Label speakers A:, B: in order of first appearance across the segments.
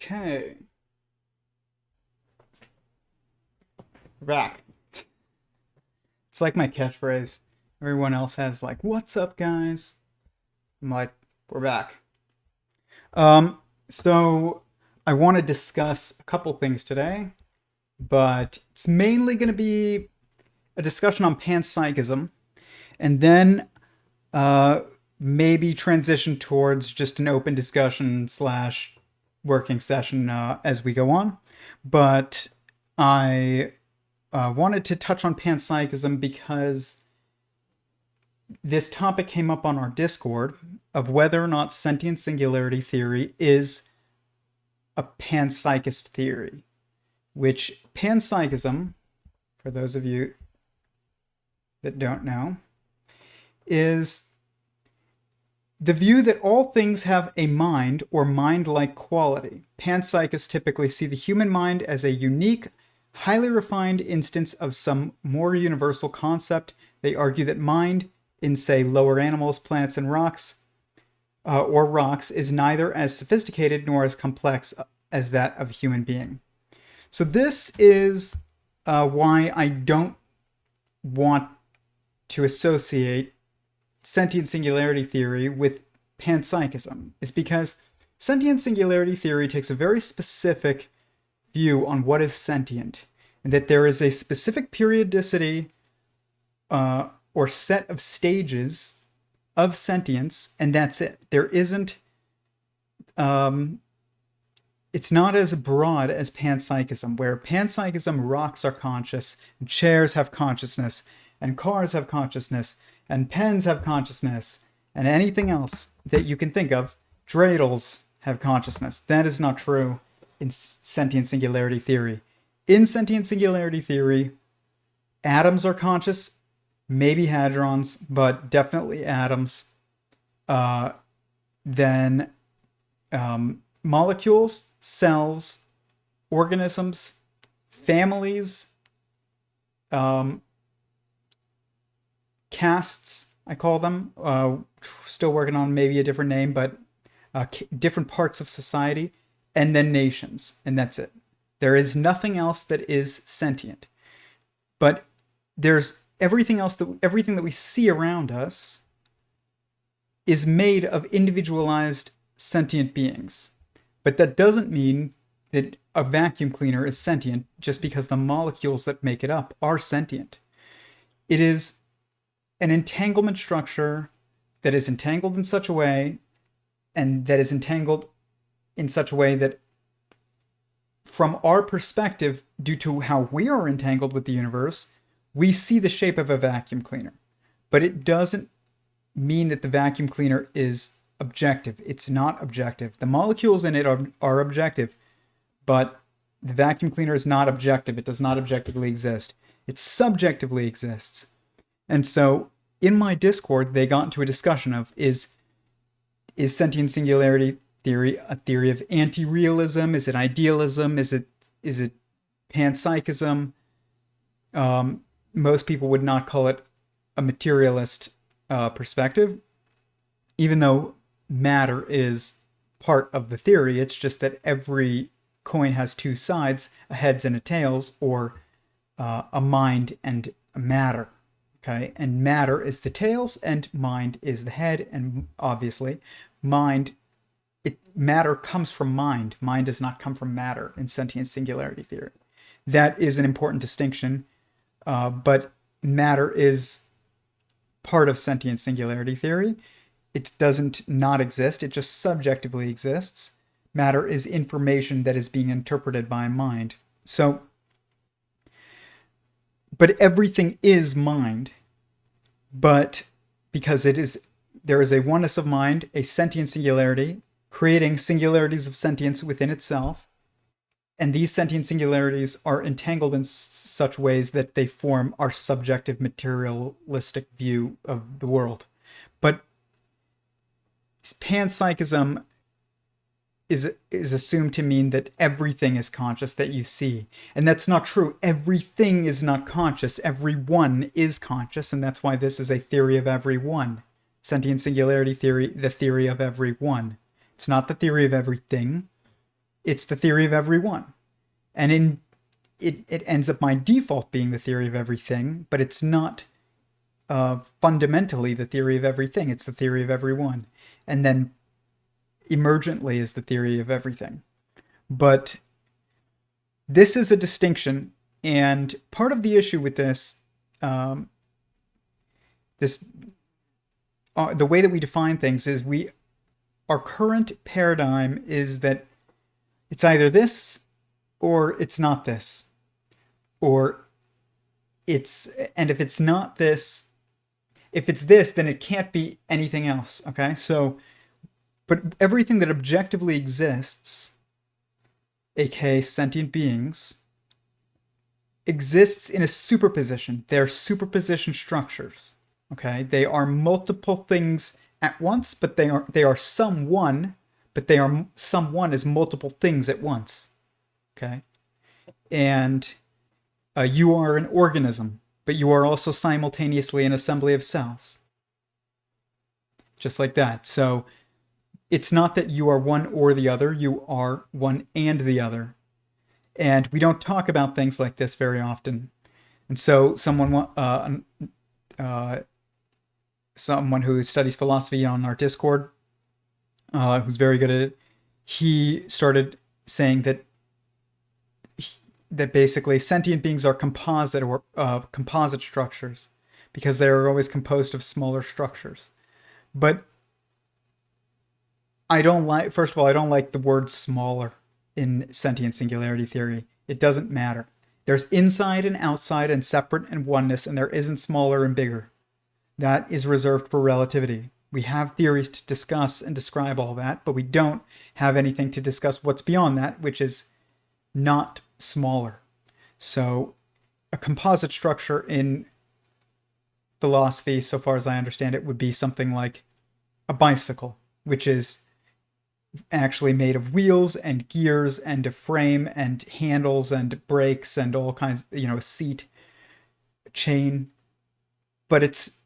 A: Okay, we're back. It's like my catchphrase. Everyone else has like, "What's up, guys?" I'm like, "We're back." Um, so I want to discuss a couple things today, but it's mainly going to be a discussion on panpsychism, and then uh, maybe transition towards just an open discussion slash working session as we go on. But I wanted to touch on panpsychism because this topic came up on our Discord of whether or not sentient singularity theory is a panpsychist theory, which panpsychism, for those of you that don't know, is the view that all things have a mind or mind-like quality. Panpsychists typically see the human mind as a unique, highly refined instance of some more universal concept. They argue that mind in, say, lower animals, plants, and rocks, is neither as sophisticated nor as complex as that of a human being. So this is why I don't want to associate sentient singularity theory with panpsychism, is because sentient singularity theory takes a very specific view on what is sentient, and that there is a specific periodicity or set of stages of sentience, and that's it. There isn't, it's not as broad as panpsychism, where panpsychism rocks are conscious, and chairs have consciousness, and cars have consciousness, and pens have consciousness, and anything else that you can think of, dreidels have consciousness. That is not true in sentient singularity theory. In sentient singularity theory, atoms are conscious, maybe hadrons, but definitely atoms. Then molecules, cells, organisms, families, castes, I call them. Still working on maybe a different name, but different parts of society, and then nations, and that's it. There is nothing else that is sentient. But there's everything that we see around us is made of individualized sentient beings. But that doesn't mean that a vacuum cleaner is sentient just because the molecules that make it up are sentient. It is an entanglement structure that is entangled in such a way, and that is entangled in such a way that, from our perspective, due to how we are entangled with the universe, we see the shape of a vacuum cleaner. But it doesn't mean that the vacuum cleaner is objective. It's not objective. The molecules in it are objective, but the vacuum cleaner is not objective. It does not objectively exist. It subjectively exists. And so in my Discord, they got into a discussion of, is sentient singularity theory a theory of anti-realism? Is it idealism? Is it panpsychism? Most people would not call it a materialist perspective, even though matter is part of the theory. It's just that every coin has two sides, a heads and a tails, or a mind and a matter. Okay, and matter is the tails, and mind is the head, and obviously, matter comes from mind. Mind does not come from matter in sentient singularity theory. That is an important distinction, but matter is part of sentient singularity theory. It doesn't not exist, it just subjectively exists. Matter is information that is being interpreted by mind. So, but everything is mind. But because there is a oneness of mind, a sentient singularity, creating singularities of sentience within itself, and these sentient singularities are entangled in such ways that they form our subjective materialistic view of the world. But panpsychism is assumed to mean that everything is conscious that you see. And that's not true. Everything is not conscious. Everyone is conscious, and that's why this is a theory of everyone. Sentient singularity theory, the theory of everyone. It's not the theory of everything. it's the theory of every0ne. And it ends up by default being the theory of everything, but it's not fundamentally the theory of everything. It's the theory of every0ne. And then emergently is the theory of everything. But this is a distinction, and part of the issue with this, the way that we define things is our current paradigm is that it's either this or it's not this, and if it's not this, if it's this, then it can't be anything else. Okay, so, but everything that objectively exists, aka sentient beings, exists in a superposition. They're superposition structures. Okay, they are multiple things at once, but they are some one, but they are some one as multiple things at once. Okay, and you are an organism, but you are also simultaneously an assembly of cells. Just like that. So it's not that you are one or the other, you are one and the other. And we don't talk about things like this very often. And so someone who studies philosophy on our Discord, who's very good at it, he started saying that basically sentient beings are composite or composite structures because they are always composed of smaller structures. But first of all, I don't like the word smaller in sentient singularity theory. It doesn't matter. There's inside and outside and separate and oneness, and there isn't smaller and bigger. That is reserved for relativity. We have theories to discuss and describe all that, but we don't have anything to discuss what's beyond that, which is not smaller. So a composite structure in philosophy, so far as I understand it, would be something like a bicycle, which is actually made of wheels and gears and a frame and handles and brakes and all kinds, a seat, chain. But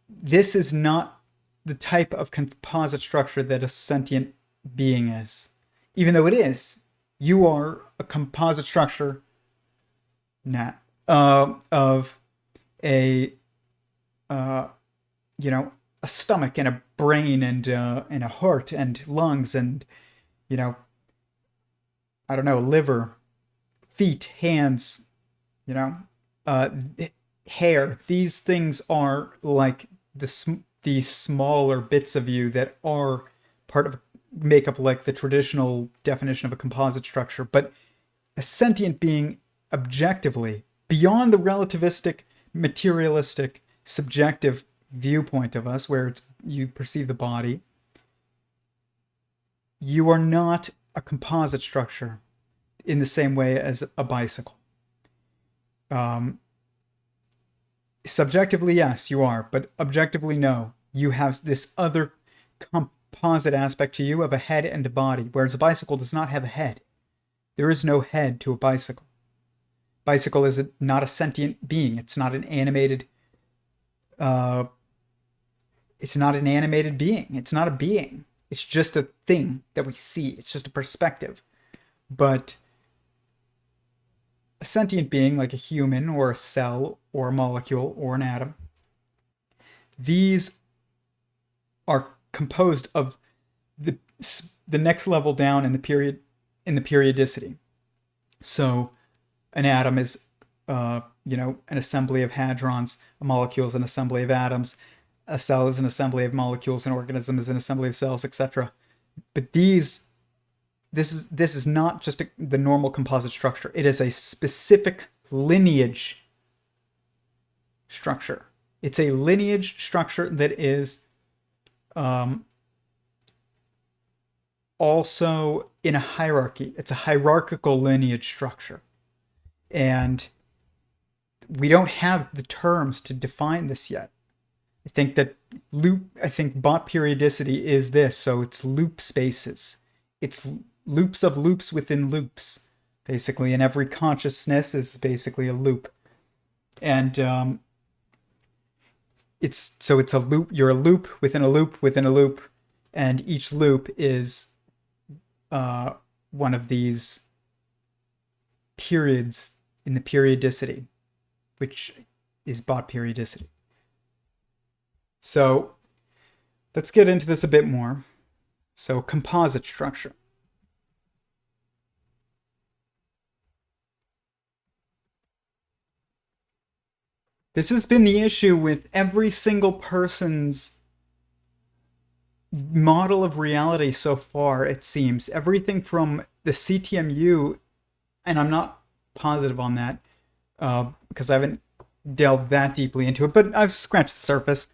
A: this is not the type of composite structure that a sentient being is. Even though it is, you are a composite structure of a stomach and a brain and a heart and lungs and liver, feet, hands, hair. These things are like these smaller bits of you that are part of make up like the traditional definition of a composite structure. But a sentient being objectively, beyond the relativistic, materialistic, subjective viewpoint of us, where you perceive the body, you are not a composite structure in the same way as a bicycle. Subjectively, yes, you are, but objectively, no. You have this other composite aspect to you of a head and a body, whereas a bicycle does not have a head. There is no head to a bicycle. Bicycle is not a sentient being. It's not an animated. It's not an animated being. It's not a being. It's just a thing that we see. It's just a perspective. But a sentient being, like a human or a cell or a molecule or an atom, these are composed of the next level down in the periodicity. So an atom is an assembly of hadrons, a molecule is an assembly of atoms, a cell is an assembly of molecules, an organism is an assembly of cells, etc. But this is not just the normal composite structure. It is a specific lineage structure. It's a lineage structure that is also in a hierarchy. It's a hierarchical lineage structure. And we don't have the terms to define this yet. I think bot periodicity is this. So it's loop spaces. It's loops of loops within loops, basically. And every consciousness is basically a loop. And it's a loop. You're a loop within a loop within a loop. And each loop is one of these periods in the periodicity, which is Bott periodicity. So let's get into this a bit more. So composite structure. This has been the issue with every single person's model of reality so far, it seems. Everything from the CTMU, and I'm not positive on that because I haven't delved that deeply into it, but I've scratched the surface,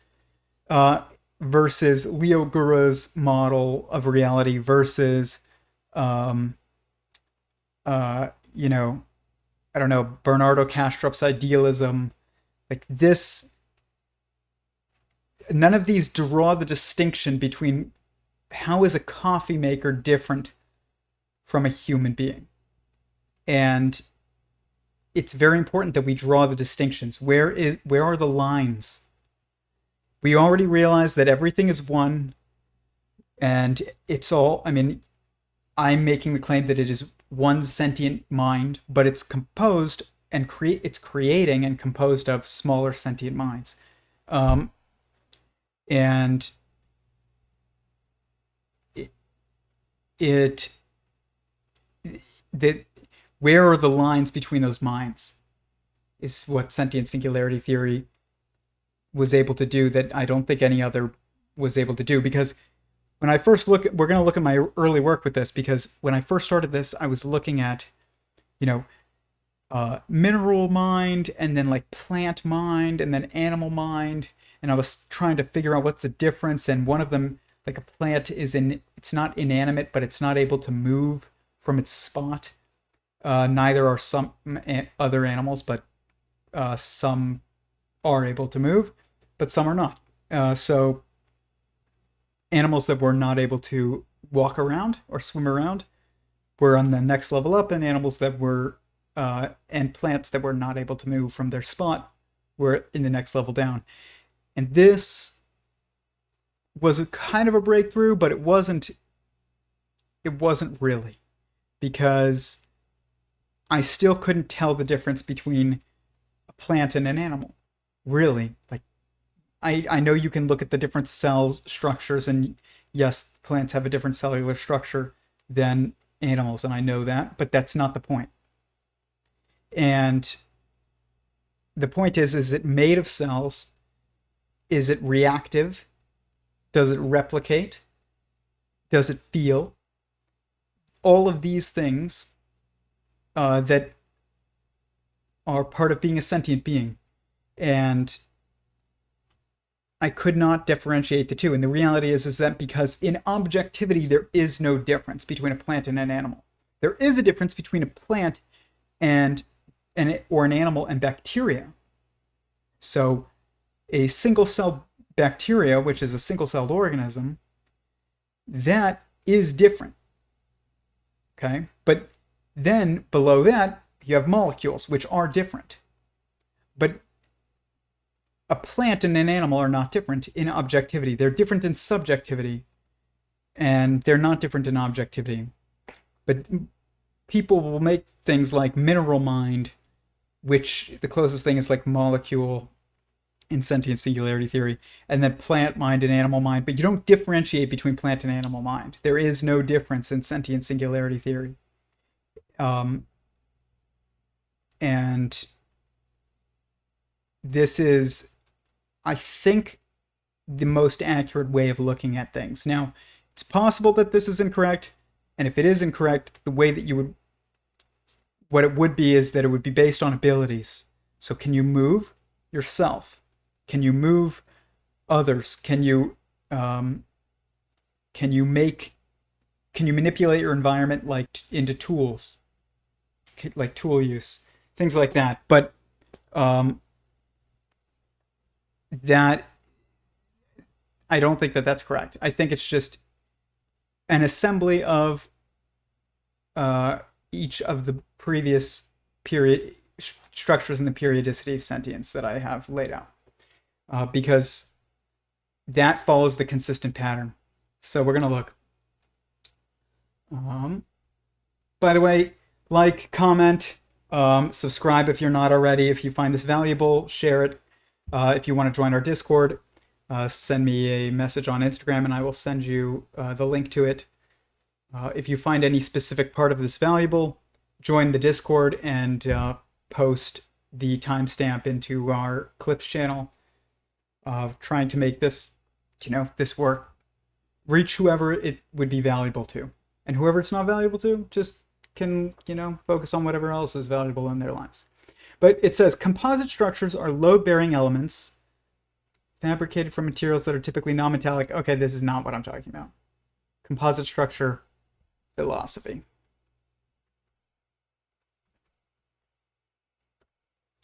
A: versus Leo Gura's model of reality versus, you know, I don't know, Bernardo Kastrup's idealism. Like this, none of these draw the distinction between how is a coffee maker different from a human being. And it's very important that we draw the distinctions. Where are the lines? We already realize that everything is one, and it's all, I mean, I'm making the claim that it is one sentient mind, but it's composed and it's creating and composed of smaller sentient minds. And where are the lines between those minds is what Sentient Singularity Theory was able to do that I don't think any other was able to do. Because when I first we're going to look at my early work with this, because when I first started this, I was looking at, you know, mineral mind, and then like plant mind, and then animal mind, and I was trying to figure out what's the difference. And one of them, like a plant, it's not inanimate, but it's not able to move from its spot. Neither are some other animals, but some are able to move, but some are not. So animals that were not able to walk around or swim around were on the next level up, and animals that were and plants that were not able to move from their spot were in the next level down. And this was a kind of a breakthrough, but it wasn't really, because I still couldn't tell the difference between a plant and an animal. Really, like I know you can look at the different cell structures, and yes, plants have a different cellular structure than animals, and I know that, but that's not the point. And the point is it made of cells? Is it reactive? Does it replicate? Does it feel? All of these things that are part of being a sentient being. And I could not differentiate the two. And the reality is that because in objectivity, there is no difference between a plant and an animal. There is a difference between a plant or an animal and bacteria. So a single-celled bacteria, which is a single-celled organism, that is different. Okay? But then below that, you have molecules, which are different. But a plant and an animal are not different in objectivity. They're different in subjectivity, and they're not different in objectivity. But people will make things like mineral mind, which the closest thing is like molecule in Sentient Singularity Theory, and then plant mind and animal mind. But you don't differentiate between plant and animal mind. There is no difference in Sentient Singularity Theory. And this is, I think, the most accurate way of looking at things. Now, it's possible that this is incorrect, and if it is incorrect, the way that what it would be is that it would be based on abilities. So can you move yourself? Can you move others? Can you manipulate your environment into tools, like tool use, things like that? But that I don't think that that's correct. I think it's just an assembly of each of the previous period structures in the periodicity of sentience that I have laid out, because that follows the consistent pattern. So we're going to look. By the way, like, comment, Subscribe if you're not already. If you find this valuable, share it. If you want to join our Discord, send me a message on Instagram and I will send you the link to it. If you find any specific part of this valuable, join the Discord and post the timestamp into our clips channel. Trying to make this, this work reach whoever it would be valuable to. And whoever it's not valuable to just can, focus on whatever else is valuable in their lives. But it says composite structures are load-bearing elements fabricated from materials that are typically non-metallic. Okay, this is not what I'm talking about. Composite structure philosophy.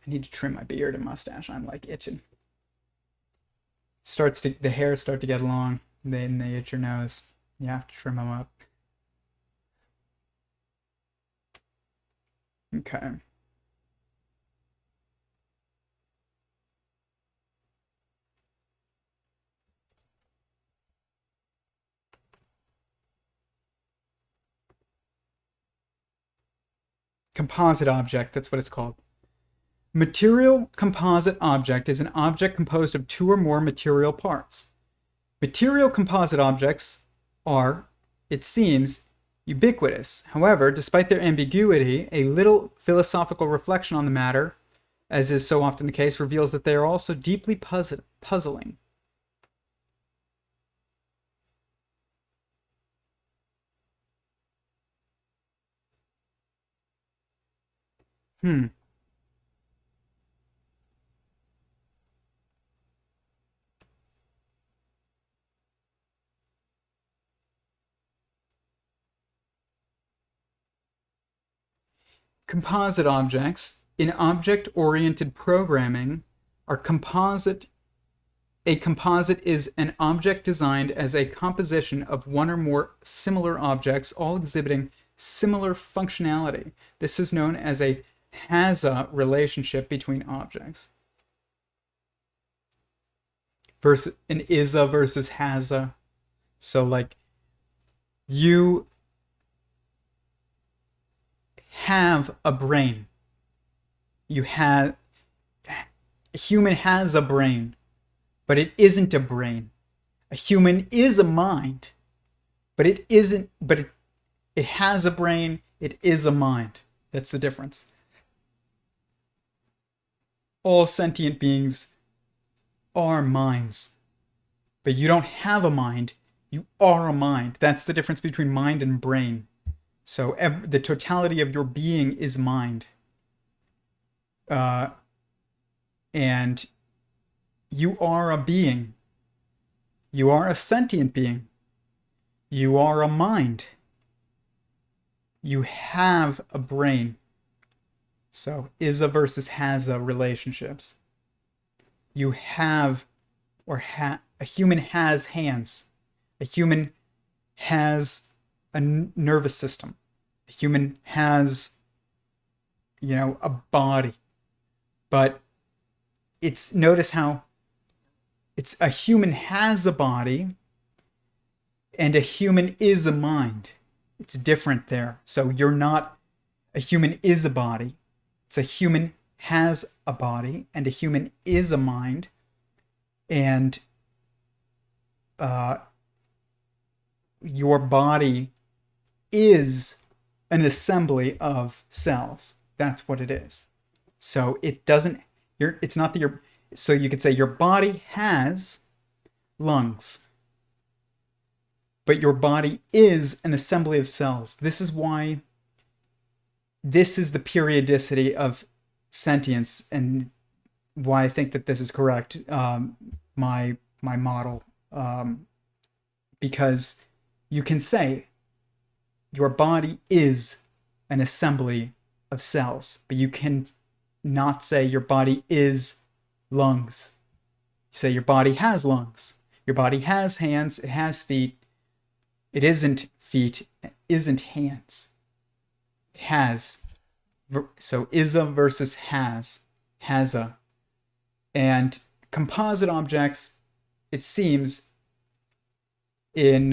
A: I need to trim my beard and mustache. I'm like itching. The hairs start to get long. Then they itch your nose. You have to trim them up. Okay. Composite object, that's what it's called. Material composite object is an object composed of two or more material parts. Material composite objects are, it seems, ubiquitous. However, despite their ambiguity, a little philosophical reflection on the matter, as is so often the case, reveals that they are also deeply puzzling. Composite objects in object-oriented programming are composite. A composite is an object designed as a composition of one or more similar objects, all exhibiting similar functionality. This is known as a has-a relationship between objects. Versus an is-a versus has-a. So like you have a brain. A human has a brain, but it isn't a brain. A human is a mind, but it isn't, but it has a brain, it is a mind. That's the difference. All sentient beings are minds, but you don't have a mind, you are a mind. That's the difference between mind and brain. So the totality of your being is mind. And you are a being. You are a sentient being. You are a mind. You have a brain. So is-a versus has-a relationships. You have, or a human has hands. A human has a nervous system. A human has, a body. But notice how it's a human has a body and a human is a mind. It's different there. So you're not, a human is a body. It's a human has a body and a human is a mind. And your body is an assembly of cells. That's what it is. So it doesn't, it's not that you're, so you could say your body has lungs, but your body is an assembly of cells. This is why, this is the periodicity of sentience and why I think that this is correct, my model, because you can say your body is an assembly of cells, but you can not say your body is lungs. You say your body has lungs. Your body has hands. It has feet. It isn't feet. It isn't hands. It has. So is-a versus has-a. And composite objects, it seems, in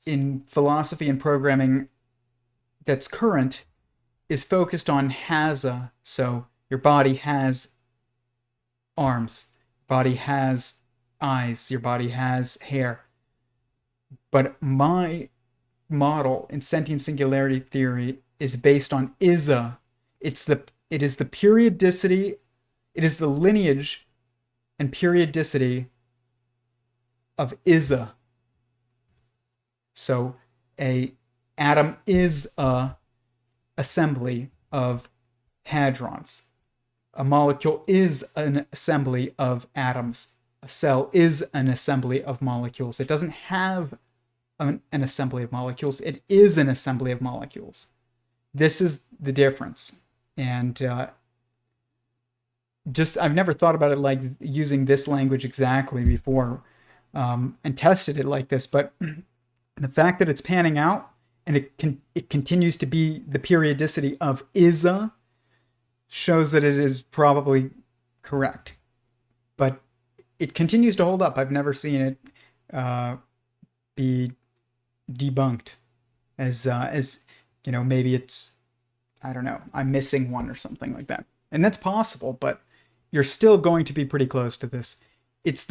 A: in philosophy and programming that's current is focused on has-a. So your body has arms, your body has eyes, your body has hair. But my model in sentient singularity theory is based on is-a. It is the periodicity, it is the lineage and periodicity of is-a. So a atom is a assembly of hadrons. A molecule is an assembly of atoms. A cell is an assembly of molecules. It doesn't have an assembly of molecules. It is an assembly of molecules. This is the difference. And I've never thought about it like using this language exactly before and tested it like this, but the fact that it's panning out and it continues to be the periodicity of is-a shows that it is probably correct. But it continues to hold up. I've never seen it be debunked as maybe it's, I don't know, I'm missing one or something like that. And that's possible, but you're still going to be pretty close to this. It's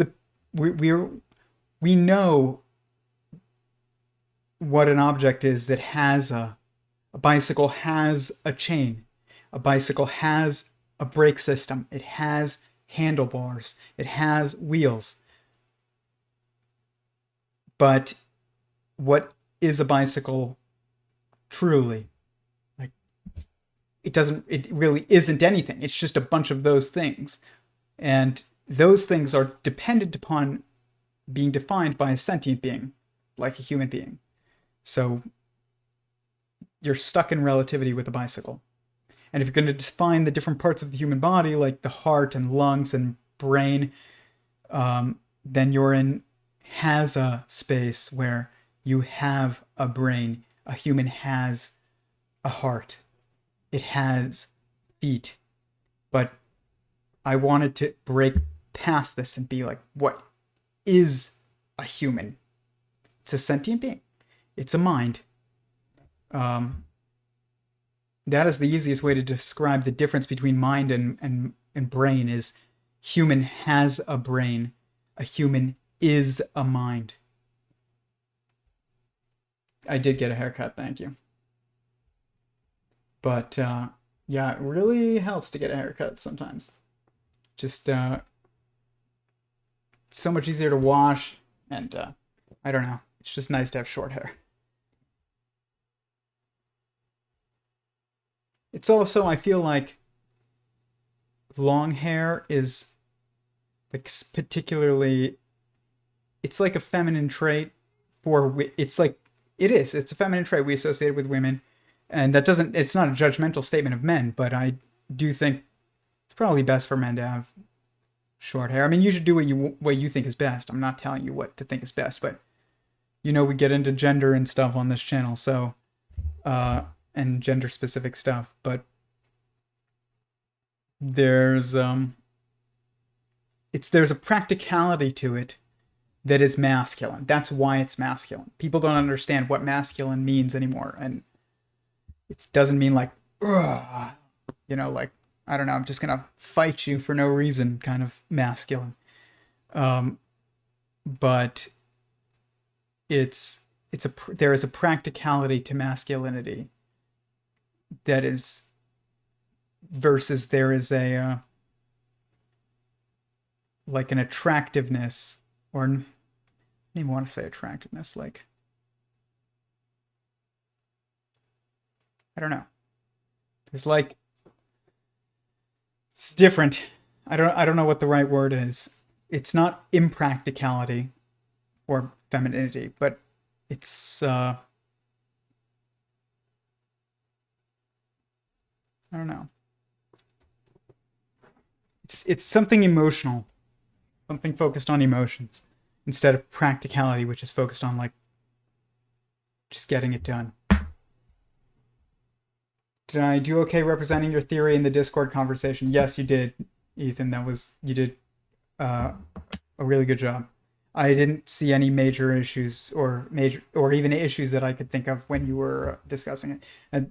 A: we know what an object is that has a bicycle has a chain. A bicycle has a brake system. It has handlebars. It has wheels. But what is a bicycle truly? Like, it really isn't anything. It's just a bunch of those things. And those things are dependent upon being defined by a sentient being, like a human being. So you're stuck in relativity with a bicycle. And if you're going to define the different parts of the human body, like the heart and lungs and brain, then you're in has-a space where you have a brain. A human has a heart. It has feet. But I wanted to break past this and be like, what is a human? It's a sentient being. It's a mind. That is the easiest way to describe the difference between mind and brain is human has a brain. A human is a mind. I did get a haircut, thank you. But yeah, it really helps to get a haircut sometimes. Just it's so much easier to wash, and I don't know. It's just nice to have short hair. It's also, I feel like long hair is like particularly, it's like a feminine trait it's a feminine trait we associate with women. And it's not a judgmental statement of men, but I do think it's probably best for men to have short hair. I mean, you should do what you think is best. I'm not telling you what to think is best, but we get into gender and stuff on this channel, so and gender specific stuff, but there's a practicality to it that is masculine. That's why it's masculine. People don't understand what masculine means anymore, and it doesn't mean like, like, I don't know, I'm just gonna fight you for no reason kind of masculine. But there is a practicality to masculinity that is versus there is a like an attractiveness, or I don't even want to say attractiveness, like, I don't know. There's like, it's different. I don't know what the right word is. It's not impracticality or femininity, but it's I don't know. It's something emotional, something focused on emotions instead of practicality, which is focused on like just getting it done. Did I do okay representing your theory in the Discord conversation? Yes, you did, Ethan. You did a really good job. I didn't see any major issues or even issues that I could think of when you were discussing it.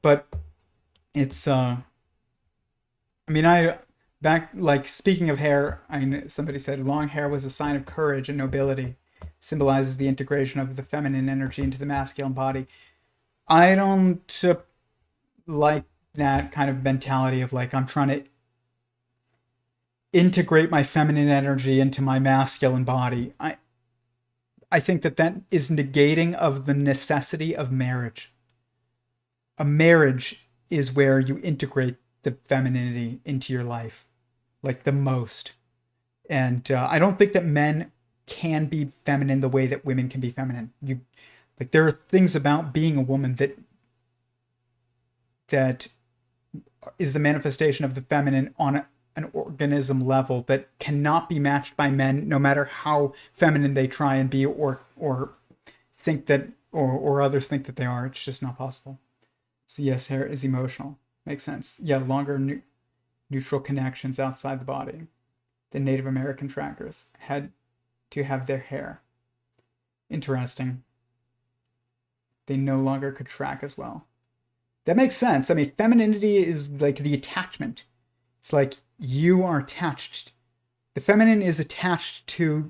A: But it's I mean, I back like speaking of hair, somebody said long hair was a sign of courage and nobility, symbolizes the integration of the feminine energy into the masculine body. I don't like that kind of mentality of like I'm trying to integrate my feminine energy into my masculine body. I think that is negating of the necessity of marriage. A marriage is where you integrate the femininity into your life, like the most. And I don't think that men can be feminine the way that women can be feminine. Like there are things about being a woman that is the manifestation of the feminine on an organism level that cannot be matched by men, no matter how feminine they try and be or think that or others think that they are. It's just not possible. So yes, hair is emotional. Makes sense. Yeah, longer neutral connections outside the body. The Native American trackers had to have their hair. Interesting. They no longer could track as well. That makes sense. I mean, femininity is like the attachment. It's like you are attached. The feminine is attached to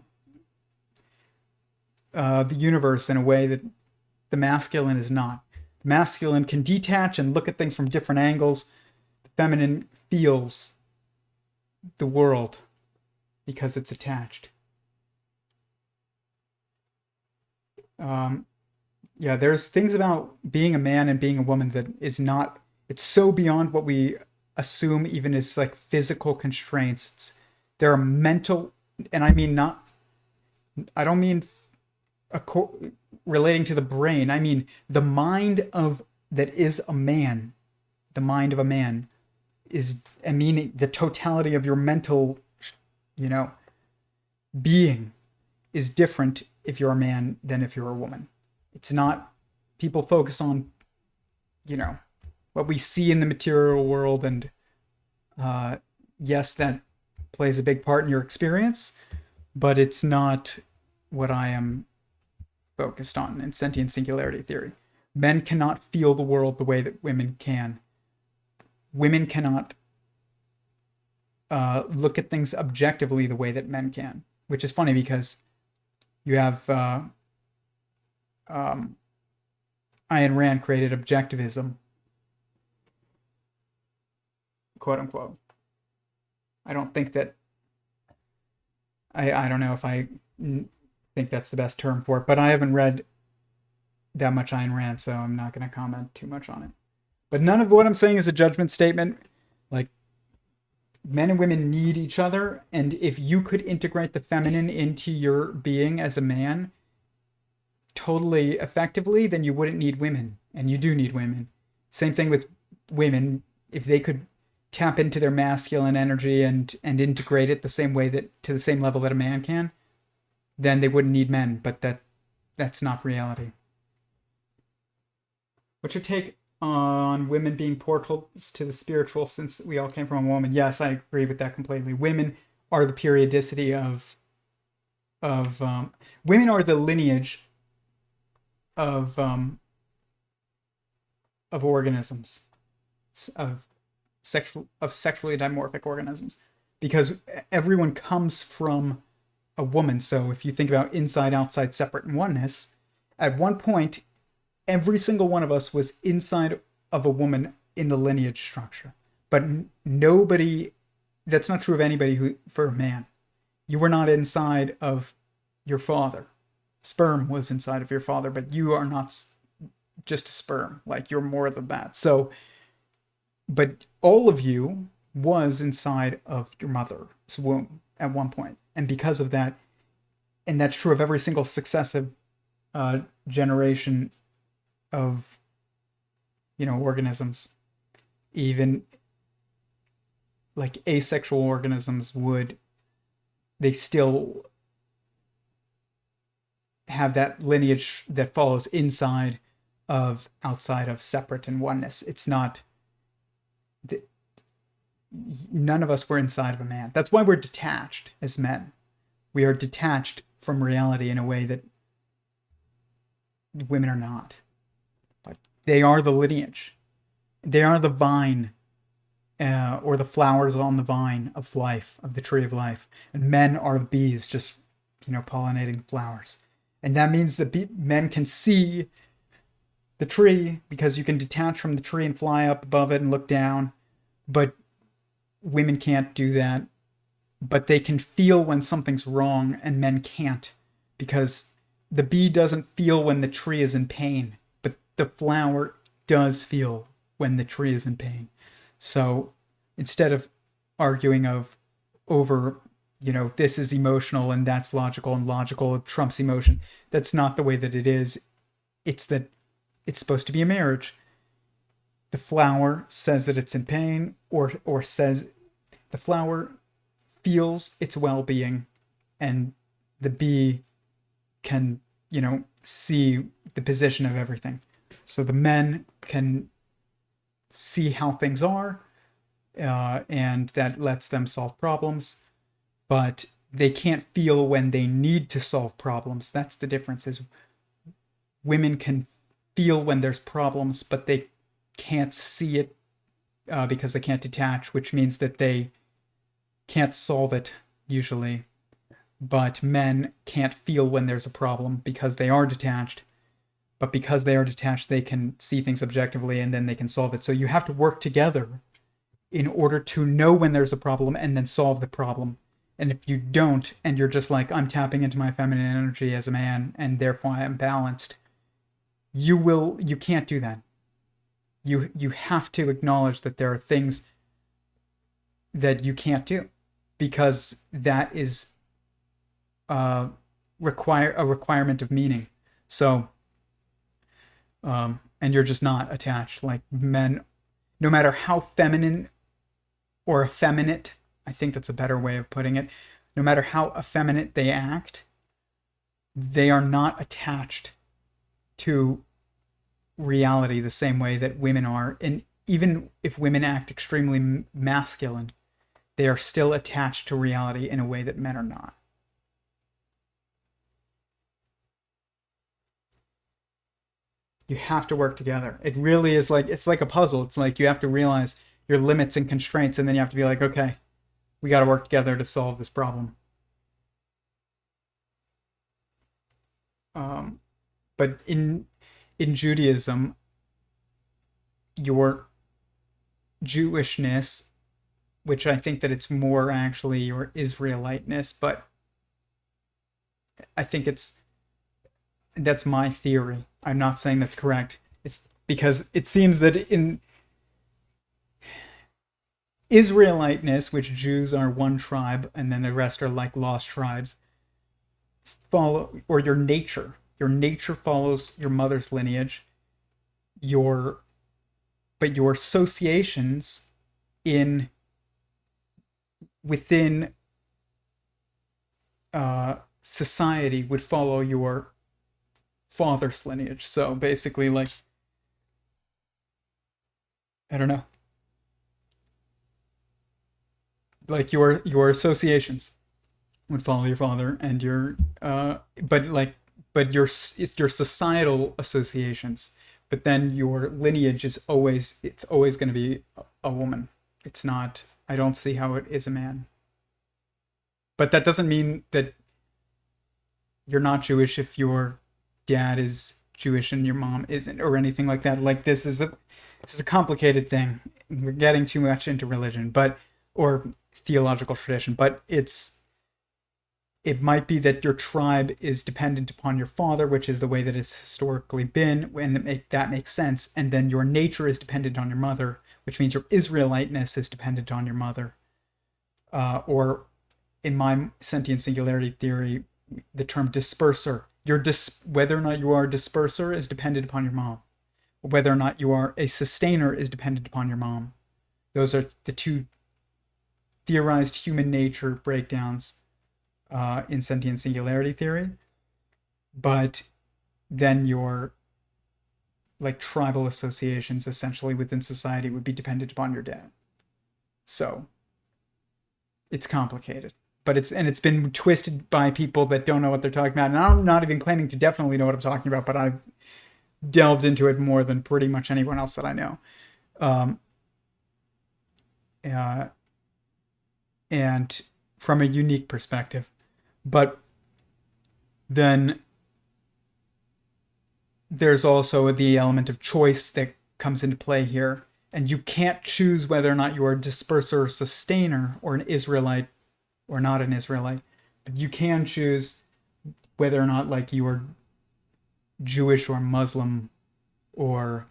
A: the universe in a way that the masculine is not. The masculine can detach and look at things from different angles. The feminine feels the world because it's attached. Yeah, there's things about being a man and being a woman that is not, it's so beyond what we assume even as like physical constraints. There are mental, and I mean I don't mean relating to the brain. I mean the mind of that is a man. The mind of a man is, I mean, the totality of your mental, being is different if you're a man than if you're a woman. It's not, people focus on, what we see in the material world, and yes, that plays a big part in your experience, but it's not what I am focused on in Sentient Singularity Theory. Men cannot feel the world the way that women can. Women cannot look at things objectively the way that men can, which is funny because you have Ayn Rand created objectivism, quote unquote. I don't think that I don't know if I think that's the best term for it, but I haven't read that much Ayn Rand, so I'm not going to comment too much on it. But none of what I'm saying is a judgment statement. Like, men and women need each other, and if you could integrate the feminine into your being as a man totally effectively, then you wouldn't need women, and you do need women. Same thing with women. If they could tap into their masculine energy and integrate it the same way that to the same level that a man can, then they wouldn't need men. But that's not reality. What's your take on women being portals to the spiritual, since we all came from a woman? Yes, I agree with that completely. Women are the periodicity of women are the lineage of organisms, of sexually dimorphic organisms, because everyone comes from a woman. So if you think about inside, outside, separate, and oneness, at one point every single one of us was inside of a woman in the lineage structure. But nobody, that's not true of anybody for a man. You were not inside of your father. Sperm was inside of your father, but you are not just a sperm. Like, you're more than that. So, but all of you was inside of your mother's womb at one point. And because of that, and that's true of every single successive generation of, organisms, even like asexual organisms they still have that lineage that follows inside of, outside of, separate, and oneness. It's not, none of us were inside of a man. That's why we're detached as men. We are detached from reality in a way that women are not. But they are the lineage. They are the vine, or the flowers on the vine of life, of the tree of life. And men are the bees, just, pollinating flowers. And that means that men can see the tree because you can detach from the tree and fly up above it and look down. But women can't do that. But they can feel when something's wrong, and men can't, because the bee doesn't feel when the tree is in pain, but the flower does feel when the tree is in pain. So instead of arguing over, this is emotional and that's logical, and logical trumps emotion, that's not the way that it is. It's that it's supposed to be a marriage. The flower says that it's in pain, or says the flower feels its well-being, and the bee can, see the position of everything. So the men can see how things are, and that lets them solve problems, but they can't feel when they need to solve problems. That's the difference. Is women can feel when there's problems, but they can't see it, because they can't detach, which means that they can't solve it usually. But men can't feel when there's a problem because they are detached. But because they are detached, they can see things objectively, and then they can solve it. So you have to work together in order to know when there's a problem and then solve the problem. And if you don't, and you're just like, I'm tapping into my feminine energy as a man, and therefore I'm balanced, you can't do that. You have to acknowledge that there are things that you can't do, because that is a requirement of meaning. So, and you're just not attached. Like men, no matter how feminine or effeminate, I think that's a better way of putting it, no matter how effeminate they act, they are not attached to reality the same way that women are. And even if women act extremely masculine, they are still attached to reality in a way that men are not. You have to work together. It really is like, it's like a puzzle. It's like you have to realize your limits and constraints, and then you have to be like, okay, we got to work together to solve this problem. But in Judaism, your Jewishness, which I think that it's more actually your Israeliteness, but I think that's my theory. I'm not saying that's correct. It's because it seems that in Israeliteness, which Jews are one tribe and then the rest are like lost tribes, follow, or your nature follows your mother's lineage, but your associations within society would follow your father's lineage. So basically, like, I don't know, like your associations would follow your father, and it's your societal associations. But then your lineage is always going to be a woman. It's not. I don't see how it is a man. But that doesn't mean that you're not Jewish if your dad is Jewish and your mom isn't, or anything like that. Like, this is a complicated thing. We're getting too much into religion, or theological tradition. But it might be that your tribe is dependent upon your father, which is the way that it's historically been, and that makes sense. And then your nature is dependent on your mother, which means your Israeliteness is dependent on your mother. Or in my sentient singularity theory, the term disperser. Whether or not you are a disperser is dependent upon your mom. Whether or not you are a sustainer is dependent upon your mom. Those are the two theorized human nature breakdowns in sentient singularity theory. But then your like tribal associations essentially within society would be dependent upon your dad. So it's complicated. but it's been twisted by people that don't know what they're talking about. And I'm not even claiming to definitely know what I'm talking about, but I've delved into it more than pretty much anyone else that I know. And from a unique perspective. But then there's also the element of choice that comes into play here. And you can't choose whether or not you are a disperser or sustainer, or an Israelite or not an Israelite. But you can choose whether or not, like, you are Jewish or Muslim, or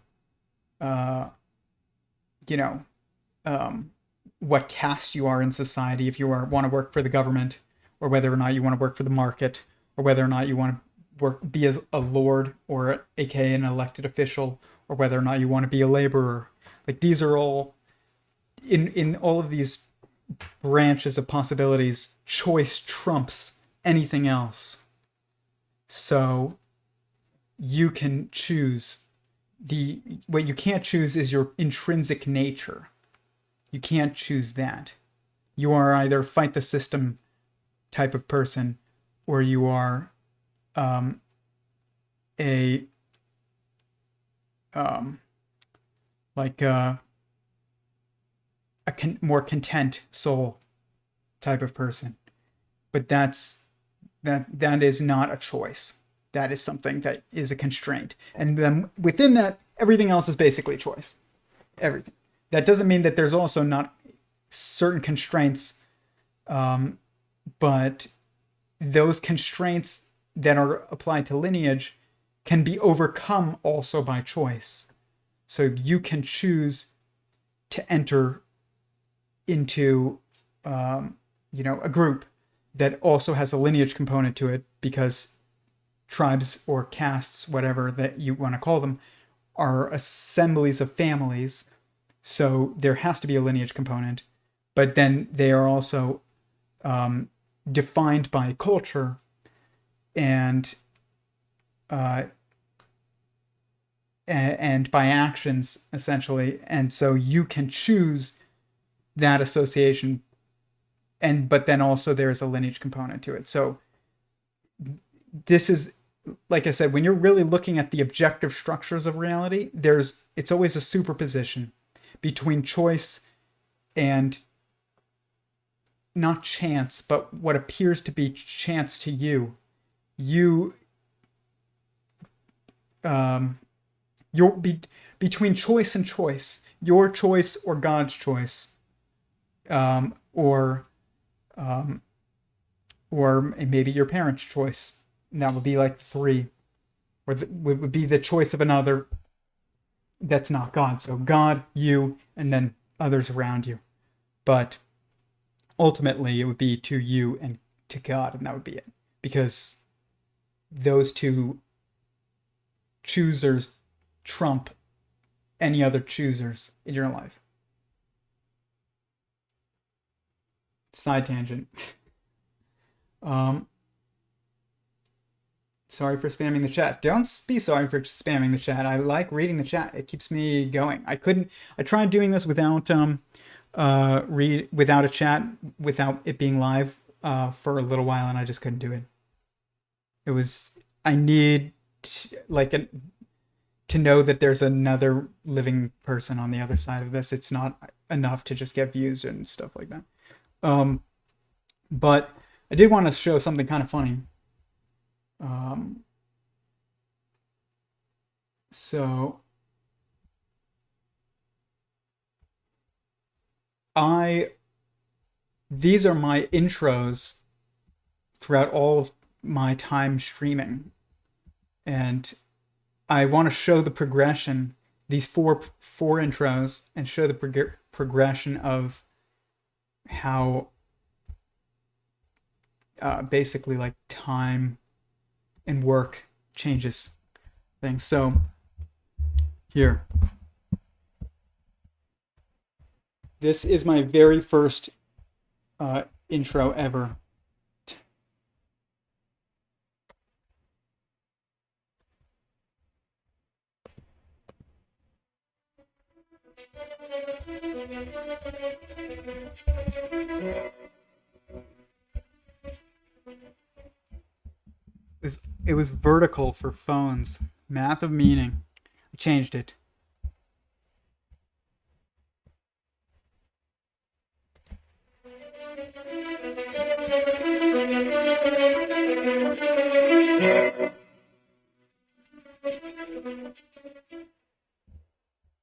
A: what caste you are in society, if you want to work for the government, or whether or not you want to work for the market, or whether or not you want to be as a lord, or aka an elected official, or whether or not you want to be a laborer. Like, these are all in all of these branches of possibilities, choice trumps anything else. So you can choose. What you can't choose is your intrinsic nature. You can't choose that. You are either fight the system type of person, or you are more content soul type of person. But that is not a choice. That is something that is a constraint. And then within that, everything else is basically choice. Everything. That doesn't mean that there's also not certain constraints, but those constraints that are applied to lineage can be overcome also by choice. So you can choose to enter into a group that also has a lineage component to it, because tribes or castes, whatever that you want to call them, are assemblies of families. So there has to be a lineage component, but then they are also defined by culture and by actions, essentially. And so you can choose that association, but then also there's a lineage component to it. So this is, like I said, when you're really looking at the objective structures of reality, it's always a superposition between choice and not chance, but what appears to be chance to you. You're between choice and choice, your choice or God's choice, or maybe your parents' choice. And that would be like 3, or would be the choice of another that's not God. So God, you, and then others around you. But ultimately, it would be to you and to God, and that would be it. Because those two choosers trump any other choosers in your life. Side tangent. Sorry for spamming the chat. Don't be sorry for spamming the chat. I like reading the chat. It keeps me going. I tried doing this without without a chat, without it being live for a little while, and I just couldn't do it. I need to know that there's another living person on the other side of this. It's not enough to just get views and stuff like that. But I did want to show something kind of funny. So these are my intros throughout all of my time streaming, and I want to show the progression, these four intros, and show the progression of how basically like time and work changes things. So here, this is my very first intro ever. It was vertical for phones. Math of meaning. I changed it.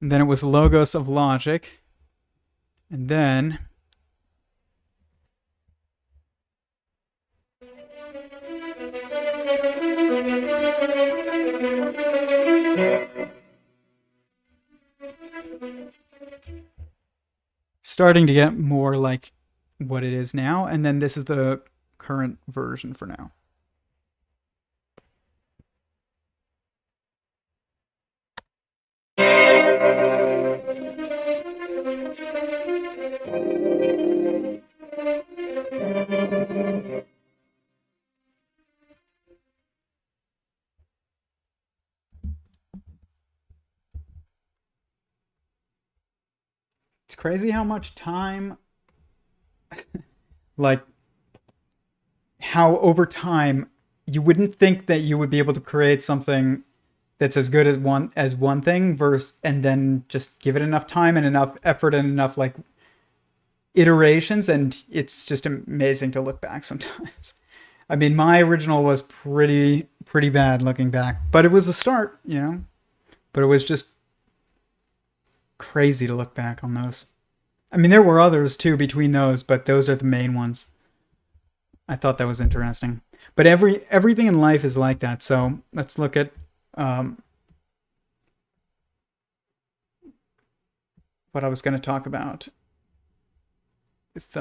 A: And then it was logos of logic. And then starting to get more like what it is now. And then this is the current version for now. It's crazy how much time, like, how over time you wouldn't think that you would be able to create something that's as good as one thing versus and then just give it enough time and enough effort and enough like iterations, and it's just amazing to look back sometimes. I mean, my original was pretty bad looking back, but it was a start, you know. But it was just crazy to look back on those. I mean, there were others too between those, but those are the main ones. I thought that was interesting. But everything in life is like that. So let's look at what I was going to talk about with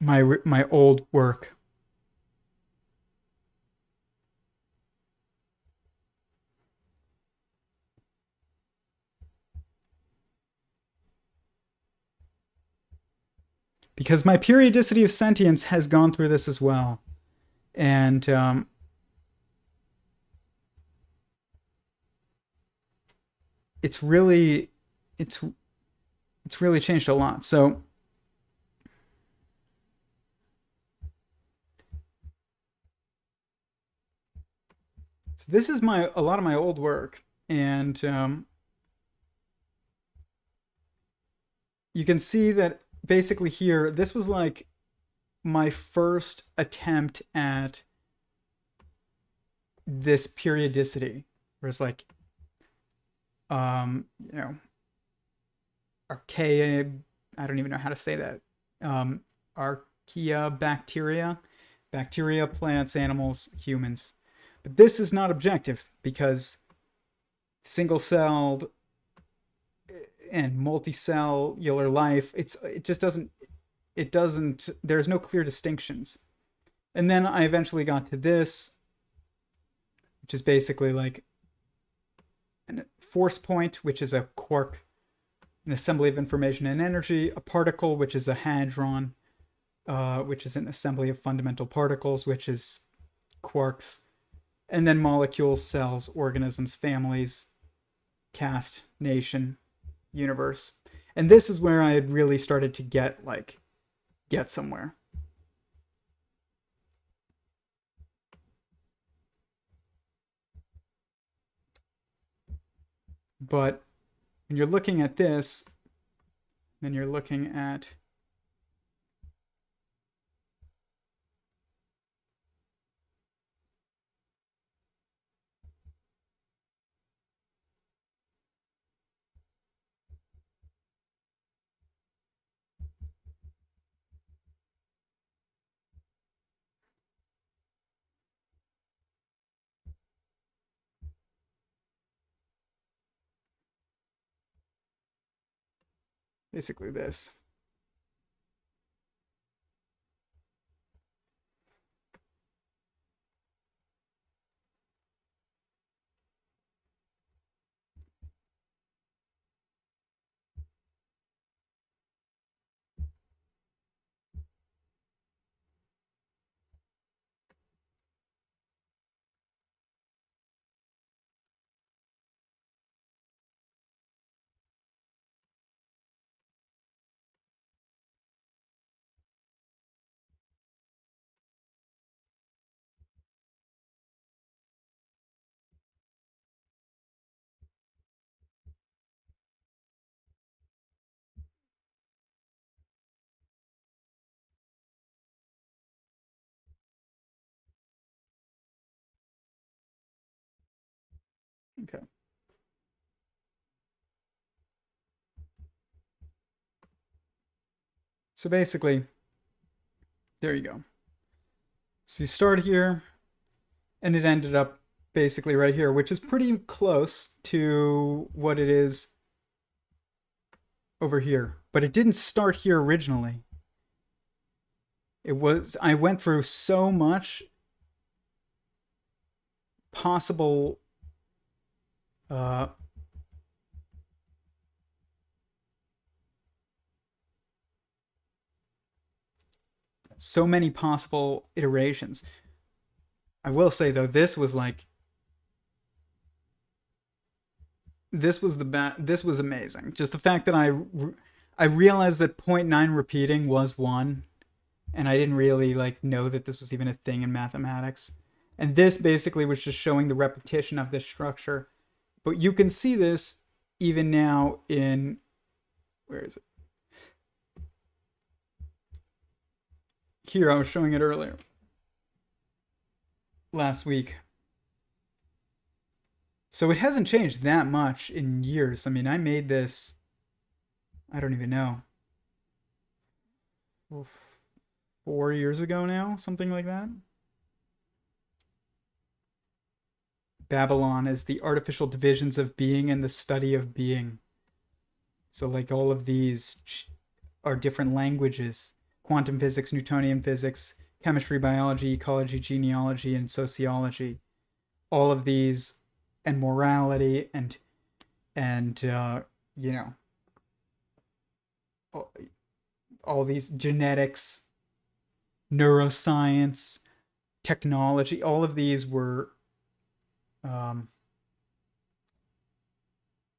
A: my old work. Because my periodicity of sentience has gone through this as well. And it's really it's it's really changed a lot. So this is my a lot of my old work, and you can see that basically here this was like my first attempt at this periodicity, where it's like you know, archaea, I don't even know how to say that, archaea bacteria, plants, animals, humans. But this is not objective because single celled and multicellular life, it just doesn't there's no clear distinctions. And then I eventually got to this, which is basically like a force point, which is a quark, an assembly of information and energy, a particle, which is a hadron, which is an assembly of fundamental particles, which is quarks, and then molecules, cells, organisms, families, caste, nation, universe. And this is where I had really started to get somewhere. But when you're looking at this, then you're looking at basically this. Okay. So basically, there you go. So you start here, and it ended up basically right here, which is pretty close to what it is over here. But it didn't start here originally. I went through so much possible uh, so many possible iterations. I will say though, this was amazing. Just the fact that I realized that point 0.9 repeating was 1, and I didn't really like know that this was even a thing in mathematics. And this basically was just showing the repetition of this structure. But you can see this even now in, where is it? Here, I was showing it earlier last week. So it hasn't changed that much in years. I mean, I made this, I don't even know, 4 years ago now, something like that. Babylon is the artificial divisions of being and the study of being. So, like, all of these are different languages: quantum physics, Newtonian physics, chemistry, biology, ecology, genealogy, and sociology. All of these, and morality, and you know, all these genetics, neuroscience, technology. All of these were um,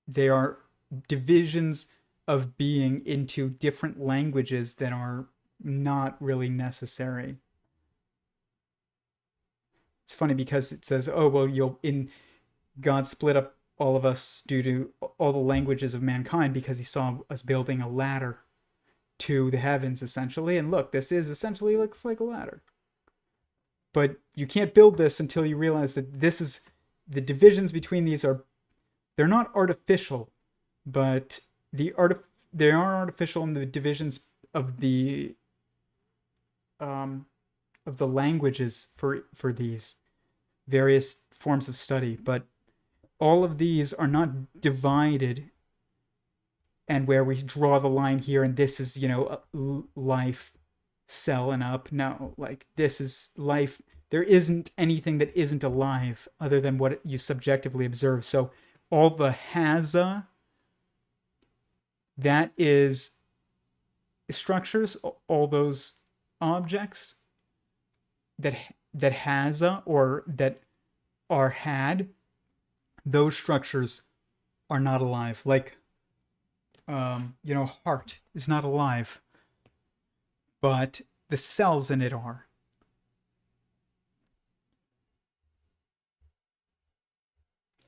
A: they are divisions of being into different languages that are not really necessary. It's funny because it says, "Oh well, you'll in God split up all of us due to all the languages of mankind because He saw us building a ladder to the heavens, essentially." And look, this is essentially looks like a ladder. But you can't build this until you realize that this is the divisions between these are they're not artificial, but they are artificial in the divisions um, of the languages for these various forms of study. But all of these are not divided, and where we draw the line here, and this is life, cell and up. No, like this is life. There isn't anything that isn't alive other than what you subjectively observe. So all the has-a, that is structures, all those objects that has-a or that are had, those structures are not alive. Like, heart is not alive, but the cells in it are.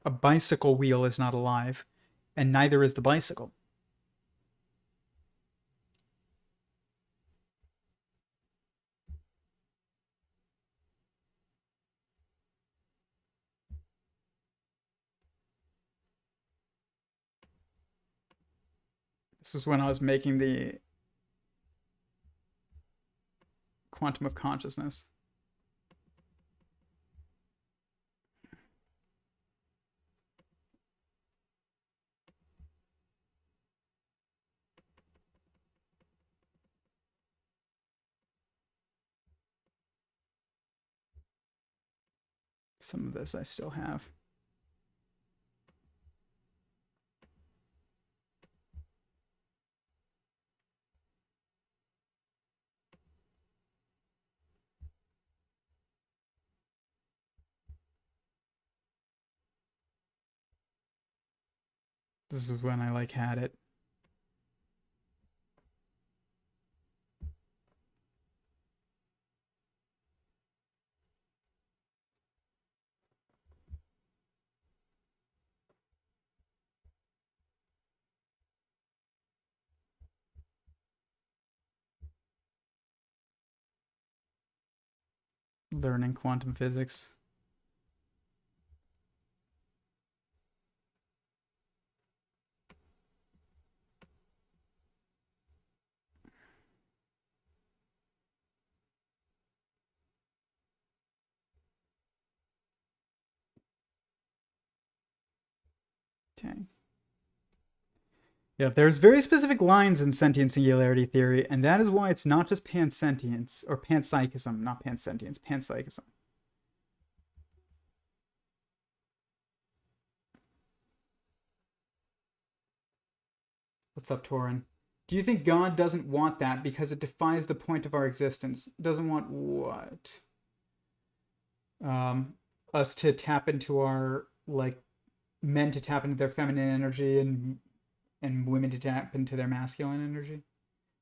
A: A bicycle wheel is not alive, and neither is the bicycle. This is when I was making the quantum of consciousness. Some of this I still have. This is when I had it. Learning quantum physics. Okay. Yeah, there's very specific lines in Sentient Singularity Theory, and that is why it's not just pansentience, or panpsychism, not pansentience, panpsychism. What's up, Torin? Do you think God doesn't want that because it defies the point of our existence? Doesn't want what? Us to tap into our, like, men to tap into their feminine energy and women to tap into their masculine energy?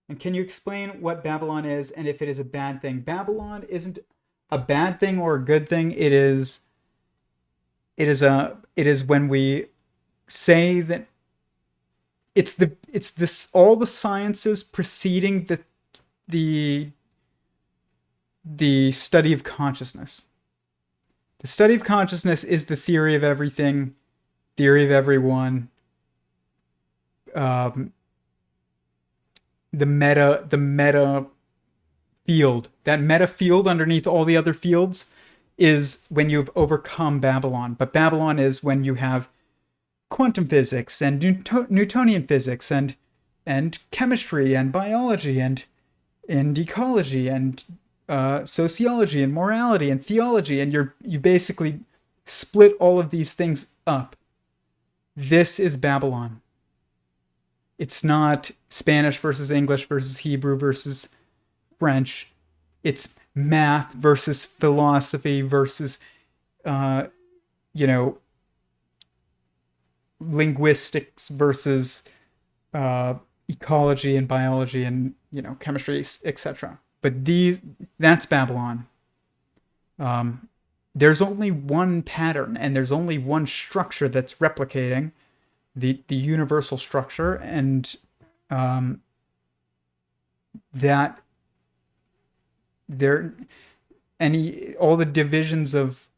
A: And can you explain what Babylon is and if it is a bad thing? Babylon isn't a bad thing or a good thing. It is when we say that it's this all the sciences preceding the study of consciousness. The study of consciousness is the theory of everything, theory of everyone, the meta field. That meta field underneath all the other fields is when you've overcome Babylon. But Babylon is when you have quantum physics and Newtonian physics and chemistry and biology and ecology and sociology and morality and theology, and you basically split all of these things up. This is Babylon. It's not Spanish versus English versus Hebrew versus French. It's math versus philosophy versus, linguistics versus ecology and biology and, chemistry, etc. But that's Babylon. There's only one pattern and there's only one structure that's replicating the universal structure, and that all the divisions of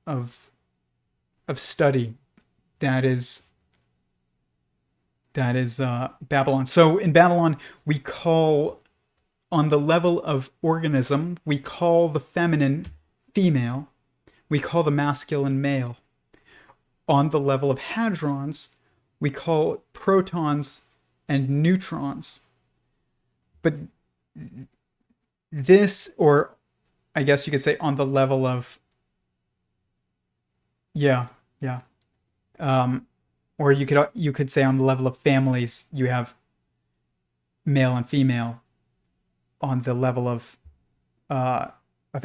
A: study, that is Babylon. So in Babylon, we call, on the level of organism, we call the feminine female, we call the masculine male. On the level of hadrons, we call protons and neutrons. But this, or I guess you could say on the level of, or you could say on the level of families, you have male and female. On the level of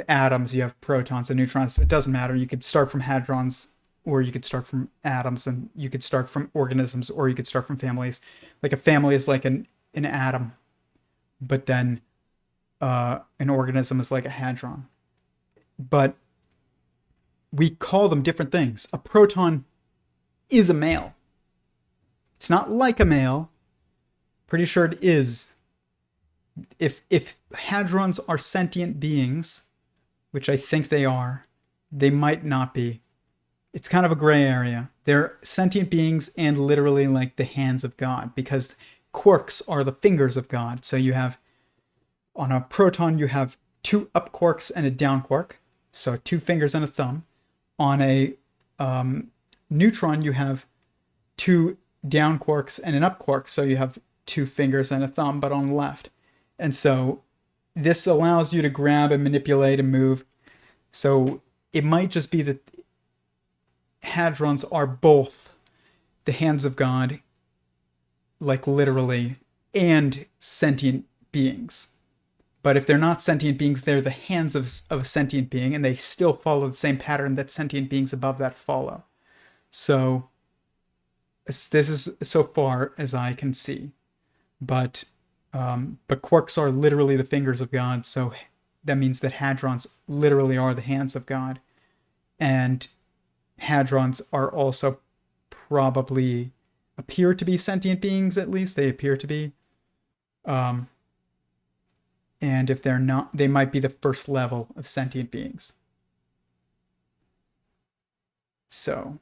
A: atoms, you have protons and neutrons. It doesn't matter. You could start from hadrons, or you could start from atoms, and you could start from organisms, or you could start from families. Like a family is like an atom, but then an organism is like a hadron. But we call them different things. A proton is a male. It's not like a male. Pretty sure it is. If hadrons are sentient beings, which I think they are, they might not be. It's kind of a gray area. They're sentient beings and literally like the hands of God, because quarks are the fingers of God. So you have, on a proton, you have 2 up quarks and a down quark. So 2 fingers and a thumb. On a neutron, you have 2 down quarks and an up quark. So you have 2 fingers and a thumb, but on the left. And so this allows you to grab and manipulate and move. So it might just be that hadrons are both the hands of God, like literally, and sentient beings. But if they're not sentient beings, they're the hands of a sentient being, and they still follow the same pattern that sentient beings above that follow. So this is so far as I can see. But quarks are literally the fingers of God, so that means that hadrons literally are the hands of God. And hadrons are also probably appear to be sentient beings, at least. They appear to be. And if they're not, they might be the first level of sentient beings. So,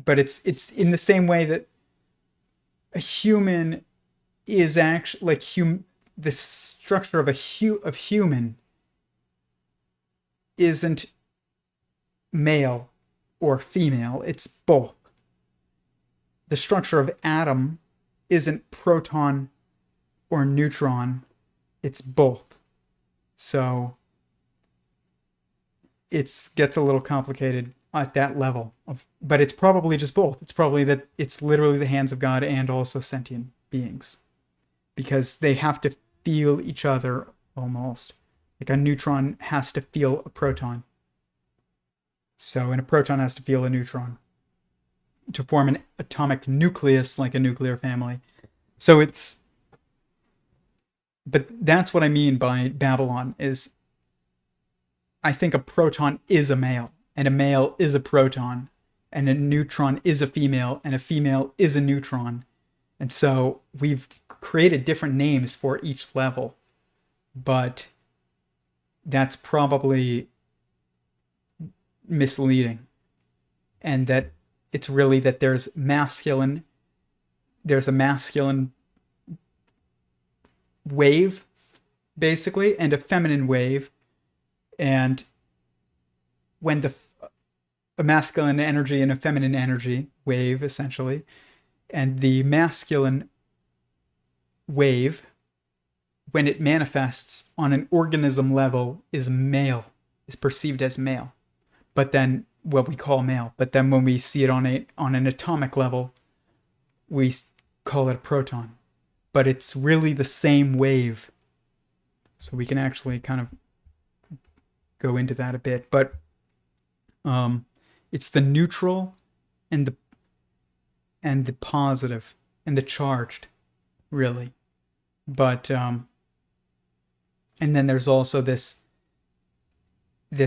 A: but it's in the same way that a human is actually like the structure of human isn't male or female, it's both. the structure of atom isn't proton or neutron, it's both. So it gets a little complicated at that level but it's probably just both. It's probably that it's literally the hands of God and also sentient beings, because they have to feel each other almost. Like a neutron has to feel a proton. So, and a proton has to feel a neutron to form an atomic nucleus, like a nuclear family. So but that's what I mean by Babylon is I think a proton is a male, and a male is a proton, and a neutron is a female, and a female is a neutron. And so we've created different names for each level, but that's probably misleading. And that it's really that there's a masculine wave, basically, and a feminine wave. And when a masculine energy and a feminine energy wave, essentially, and the masculine wave, when it manifests on an organism level, is perceived as male. But then what we call male. But then when we see it on an atomic level, we call it a proton. But it's really the same wave. So we can actually kind of go into that a bit. But it's the neutral and the positive and the charged, really. But and then there's also this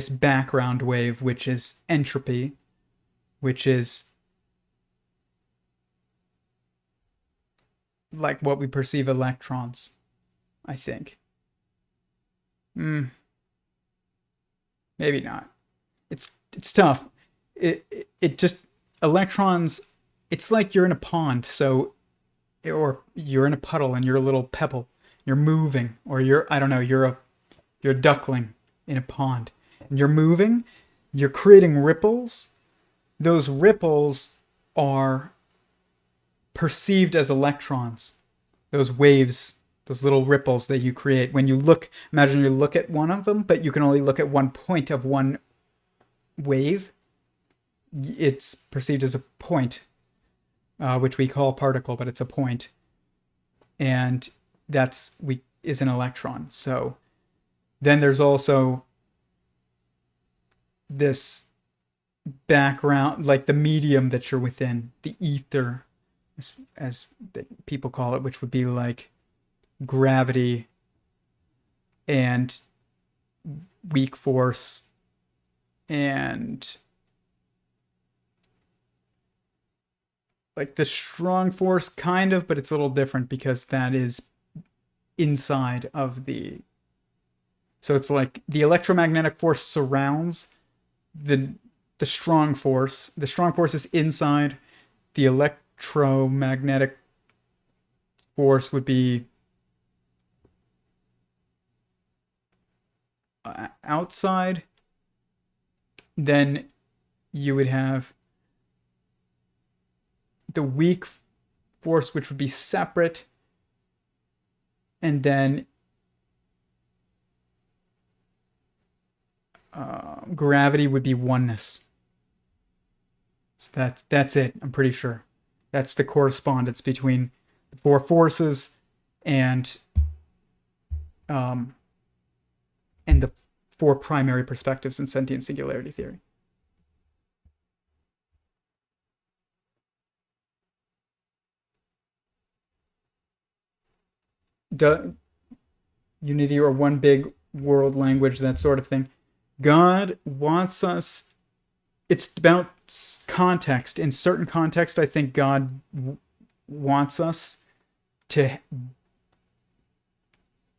A: background wave, which is entropy, which is like what we perceive electrons, I think. Maybe not. It's tough. It just, electrons, it's like you're in a pond, or you're in a puddle and you're a little pebble. You're moving, or you're a duckling in a pond. And you're moving, you're creating ripples. Those ripples are perceived as electrons. Those waves, those little ripples that you create. When you imagine you look at one of them, but you can only look at one point of one wave. It's perceived as a point, which we call particle, but it's a point. And is an electron. So then there's also this background, like the medium that you're within, the ether, as people call it, which would be like gravity and weak force and like the strong force, kind of, but it's a little different because that is inside of so it's like the electromagnetic force surrounds the strong force. The strong force is inside. The electromagnetic force would be outside. Then you would have the weak force, which would be separate. And then gravity would be oneness. So that's it. I'm pretty sure that's the correspondence between the four forces and the four primary perspectives in sentient singularity theory. Unity or one big world language, that sort of thing. God wants us, it's about context. In certain context, I think God wants us to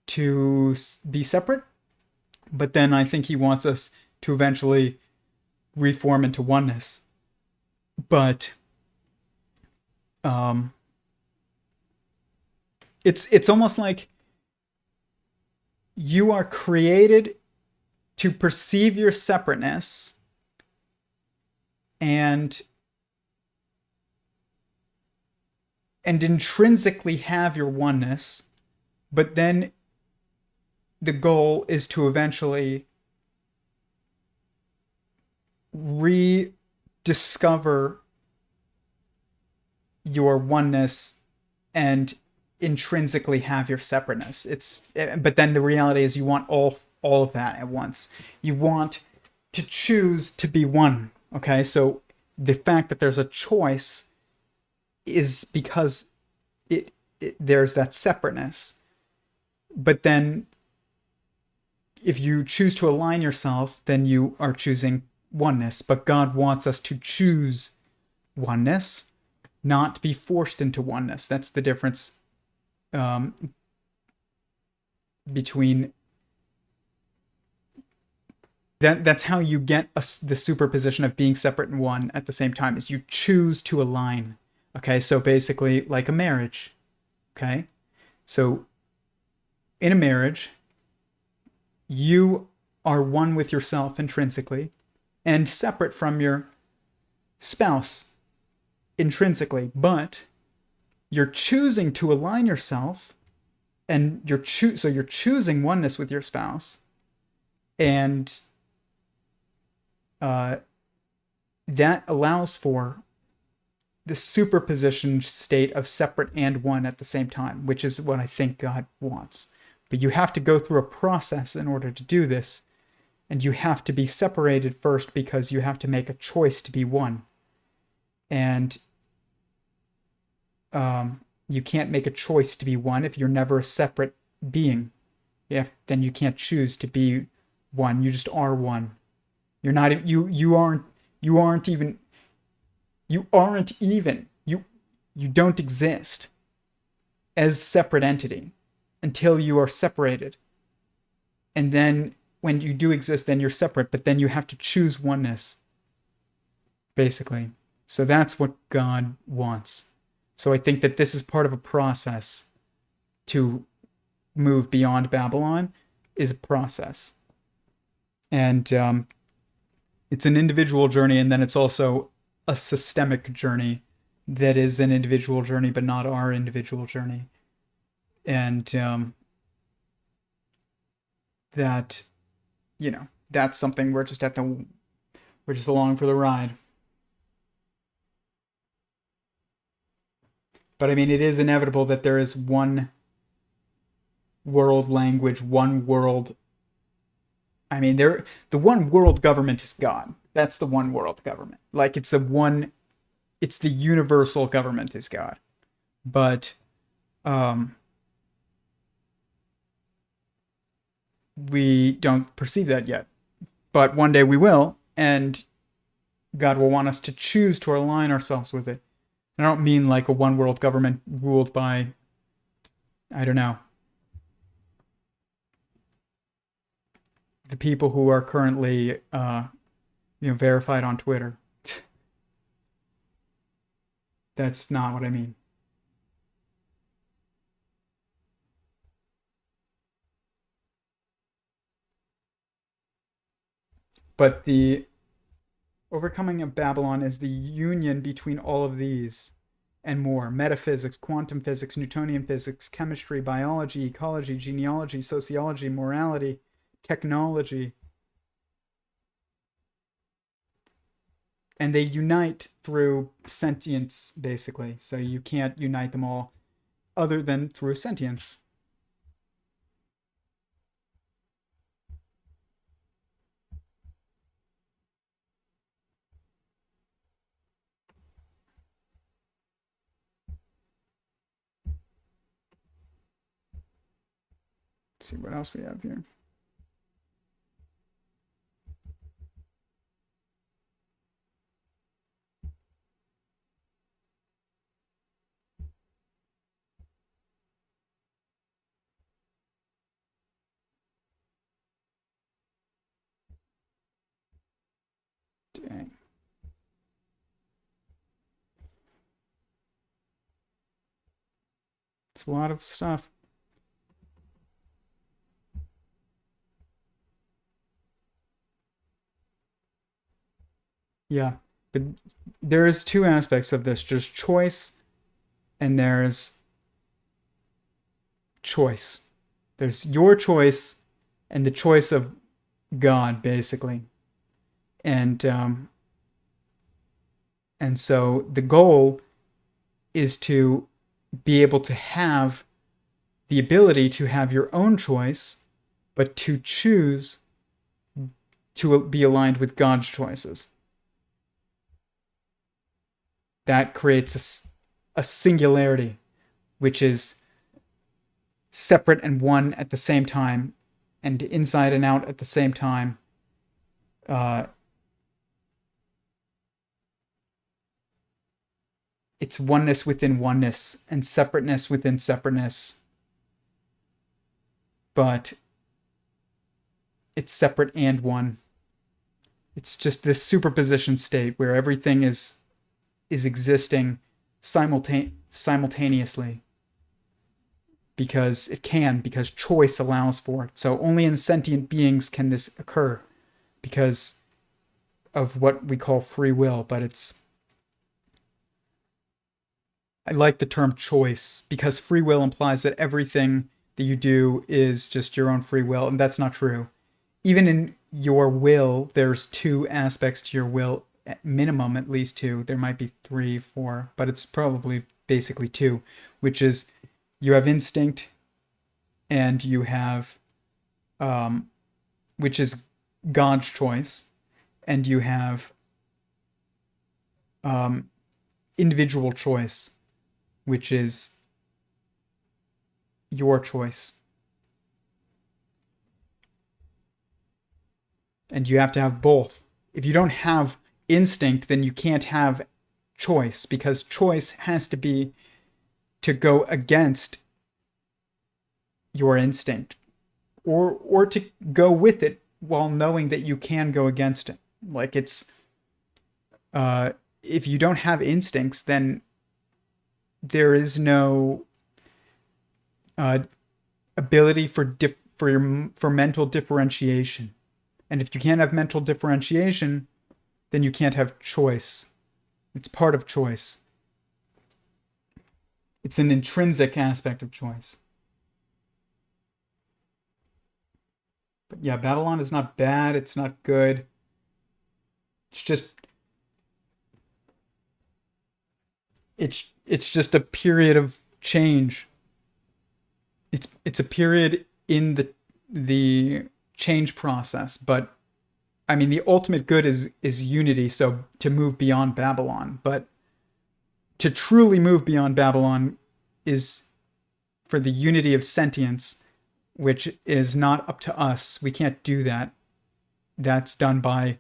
A: be separate, but then I think he wants us to eventually reform into oneness. But it's almost like you are created to perceive your separateness, and and intrinsically have your oneness, but then the goal is to eventually rediscover your oneness and intrinsically have your separateness. But then the reality is you want all of that at once. You want to choose to be one. Okay, so the fact that there's a choice is because there's that separateness. But then if you choose to align yourself, then you are choosing oneness. But God wants us to choose oneness, not be forced into oneness. That's the difference between that's how you get the superposition of being separate and one at the same time, is you choose to align. Okay, so basically like a marriage. Okay, so in a marriage, you are one with yourself intrinsically and separate from your spouse intrinsically, but you're choosing to align yourself, and you're choosing oneness with your spouse, and that allows for the superposition state of separate and one at the same time, which is what I think God wants. But you have to go through a process in order to do this, and you have to be separated first because you have to make a choice to be one. And you can't make a choice to be one if you're never a separate being. Then you can't choose to be one. You just are one. You're not. You aren't even. You don't exist as separate entity until you are separated. And then when you do exist, then you're separate. But then you have to choose oneness. Basically, so that's what God wants. So I think that this is part of a process to move beyond Babylon, is a process. And it's an individual journey, and then it's also a systemic journey that is an individual journey, but not our individual journey. And that, that's something we're just along for the ride. But I mean, it is inevitable that there is one world language, one world. I mean, the one world government is God. That's the one world government. Like it's the universal government is God. But we don't perceive that yet. But one day we will, and God will want us to choose to align ourselves with it. I don't mean like a one world government ruled by, I don't know, the people who are currently verified on Twitter. That's not what I mean. But the overcoming of Babylon is the union between all of these and more: metaphysics, quantum physics, Newtonian physics, chemistry, biology, ecology, genealogy, sociology, morality, technology. And they unite through sentience, basically. So you can't unite them all other than through sentience. Let's see what else we have here. Dang. It's a lot of stuff. Yeah, but there is two aspects of this: just choice and there's choice. There's your choice and the choice of God, basically. And so the goal is to be able to have the ability to have your own choice, but to choose to be aligned with God's choices. That creates a singularity, which is separate and one at the same time, and inside and out at the same time. It's oneness within oneness and separateness within separateness. But it's separate and one. It's just this superposition state where everything is existing simultaneously. Because it can, because choice allows for it. So only in sentient beings can this occur because of what we call free will. But I like the term choice because free will implies that everything that you do is just your own free will, and that's not true. Even in your will, there's two aspects to your will, at minimum at least two. There might be 3, 4, but it's probably basically two, which is you have instinct and you have, which is God's choice, and you have individual choice, which is your choice. And you have to have both. If you don't have instinct, then you can't have choice, because choice has to be to go against your instinct, or to go with it while knowing that you can go against it. Like it's if you don't have instincts, then there is no ability for mental differentiation. And if you can't have mental differentiation, then you can't have choice. It's part of choice. It's an intrinsic aspect of choice. But yeah, Babylon is not bad. It's not good. It's just a period of change. It's a period in the change process, but I mean the ultimate good is unity, so to move beyond Babylon. But to truly move beyond Babylon is for the unity of sentience, which is not up to us. We can't do that. That's done by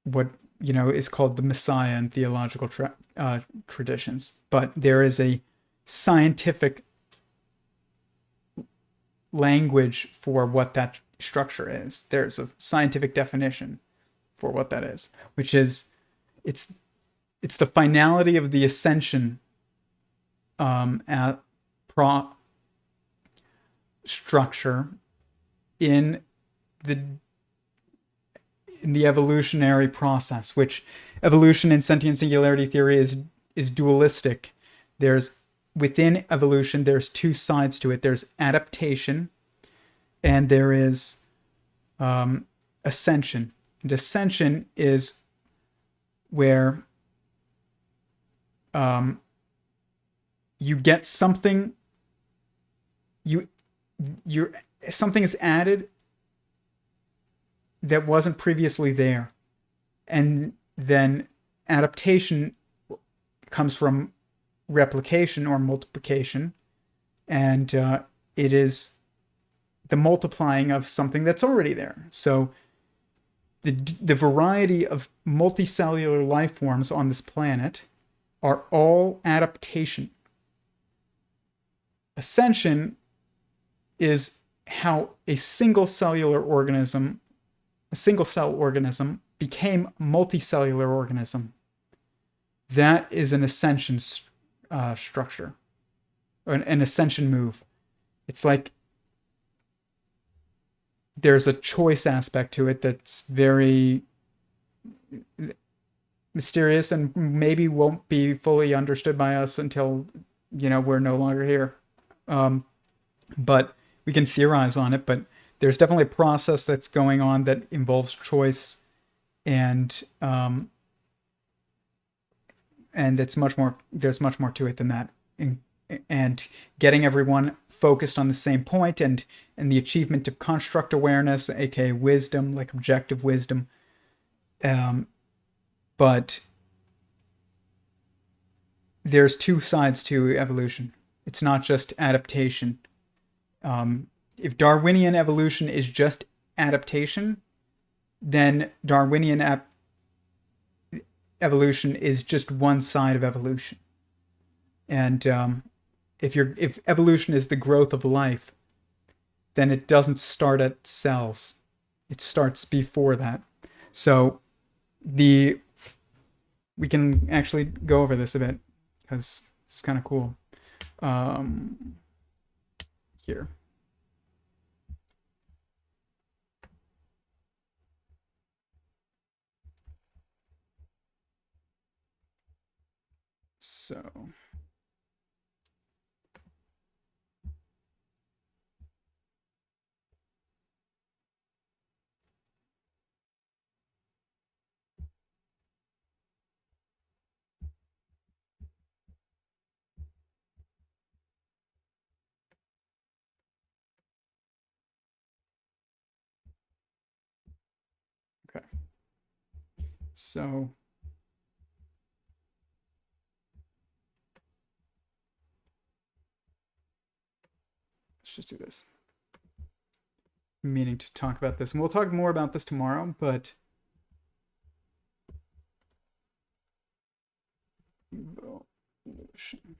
A: what is called the Messiah in theological traditions. But there is a scientific language for what that structure is. There's a scientific definition for what that is, which is it's the finality of the ascension structure in the evolutionary process, which evolution in sentient singularity theory is dualistic. There's within evolution, there's two sides to it. There's adaptation, and there is ascension. And ascension is where you get something. Something is added that wasn't previously there, and then adaptation comes from replication or multiplication, and it is the multiplying of something that's already there. So the variety of multicellular life forms on this planet are all adaptation. Ascension is how a single cell organism became a multicellular organism. That is an ascension structure, or an ascension move. It's like there's a choice aspect to it that's very mysterious and maybe won't be fully understood by us until, we're no longer here. Um, but we can theorize on it. But there's definitely a process that's going on that involves choice, and it's much more. There's much more to it than that. And getting everyone focused on the same point, and the achievement of construct awareness, aka wisdom, like objective wisdom. But there's two sides to evolution. It's not just adaptation. If Darwinian evolution is just adaptation, then Darwinian evolution is just one side of evolution. And if evolution is the growth of life, then it doesn't start at cells. It starts before that. So we can actually go over this a bit because it's kind of cool. Here. So okay. So let's just do this. I'm meaning to talk about this, and we'll talk more about this tomorrow, but evolution.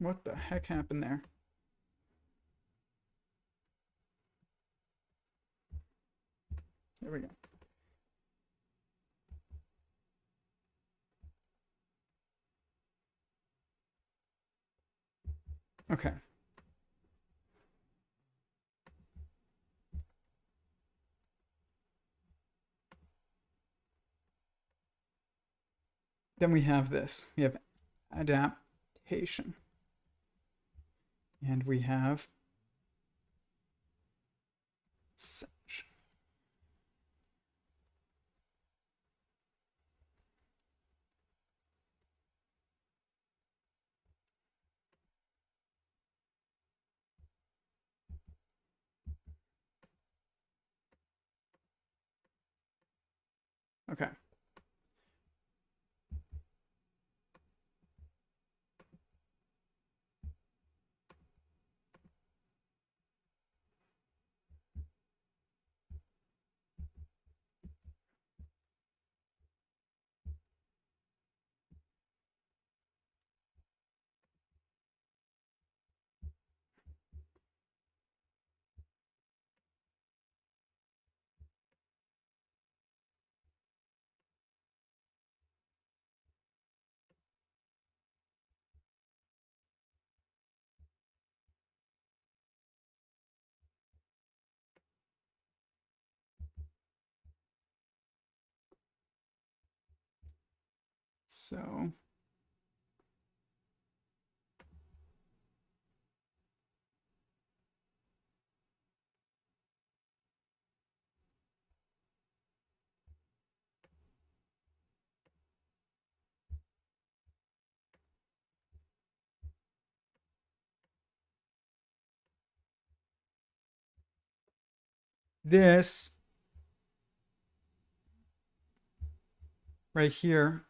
A: What the heck happened there? There we go. Okay. Then we have this. We have adaptation. And we have selection. Okay. So this right here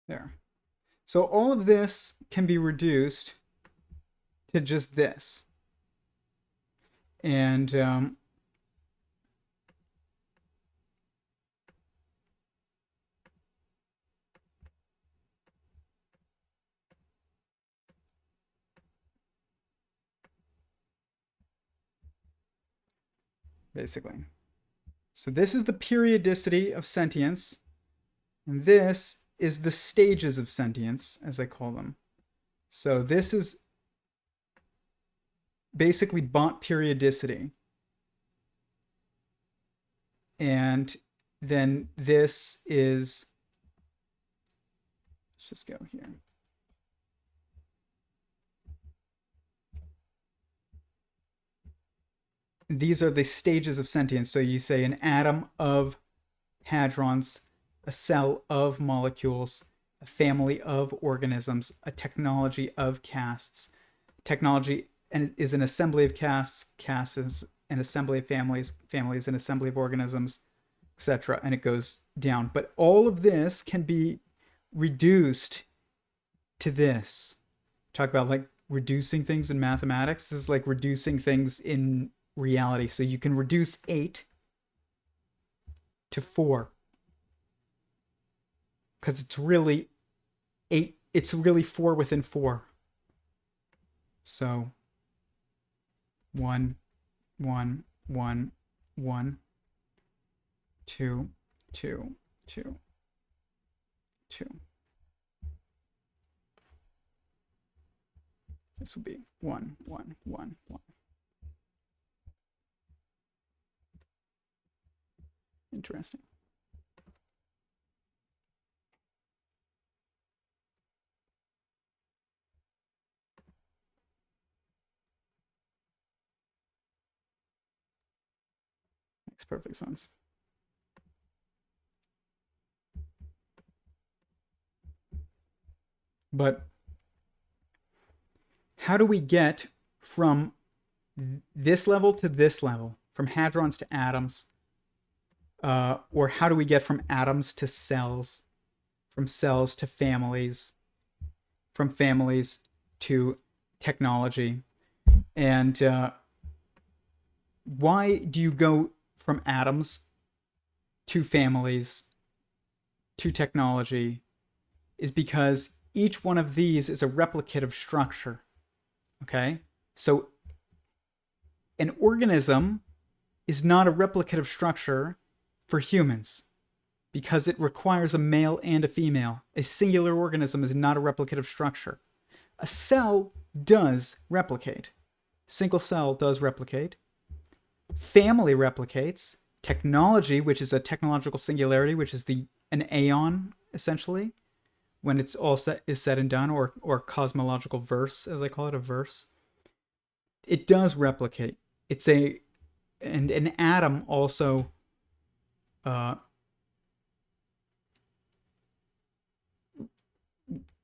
A: There. So all of this can be reduced to just this. And basically. So this is the periodicity of sentience, and this is the stages of sentience, as I call them. So this is basically Bont periodicity. And then this is, let's just go here. These are the stages of sentience. So you say an atom of hadrons, a cell of molecules, a family of organisms, a technology of castes. Technology is an assembly of castes, castes is an assembly of families, families an assembly of organisms, etc. And it goes down. But all of this can be reduced to this. Talk about like reducing things in mathematics. This is like reducing things in reality. So you can reduce 8 to 4 because it's really 8. It's really 4 within 4. So 1, 1, 1, 1, 2, 2, 2, 2. This would be 1, 1, 1, 1. Interesting. Makes perfect sense. But how do we get from this level to this level, from hadrons to atoms? Or how do we get from atoms to cells, from cells to families, from families to technology? And why do you go from atoms to families to technology? Is because each one of these is a replicative structure. Okay? So an organism is not a replicative structure for humans because it requires a male and a female. A singular organism is not a replicative structure. A cell does replicate. Single cell does replicate. Family replicates. Technology, which is a technological singularity, which is an aeon, essentially, when it's all is said and done, or cosmological verse, as I call it, a verse. It does replicate. It's and an atom also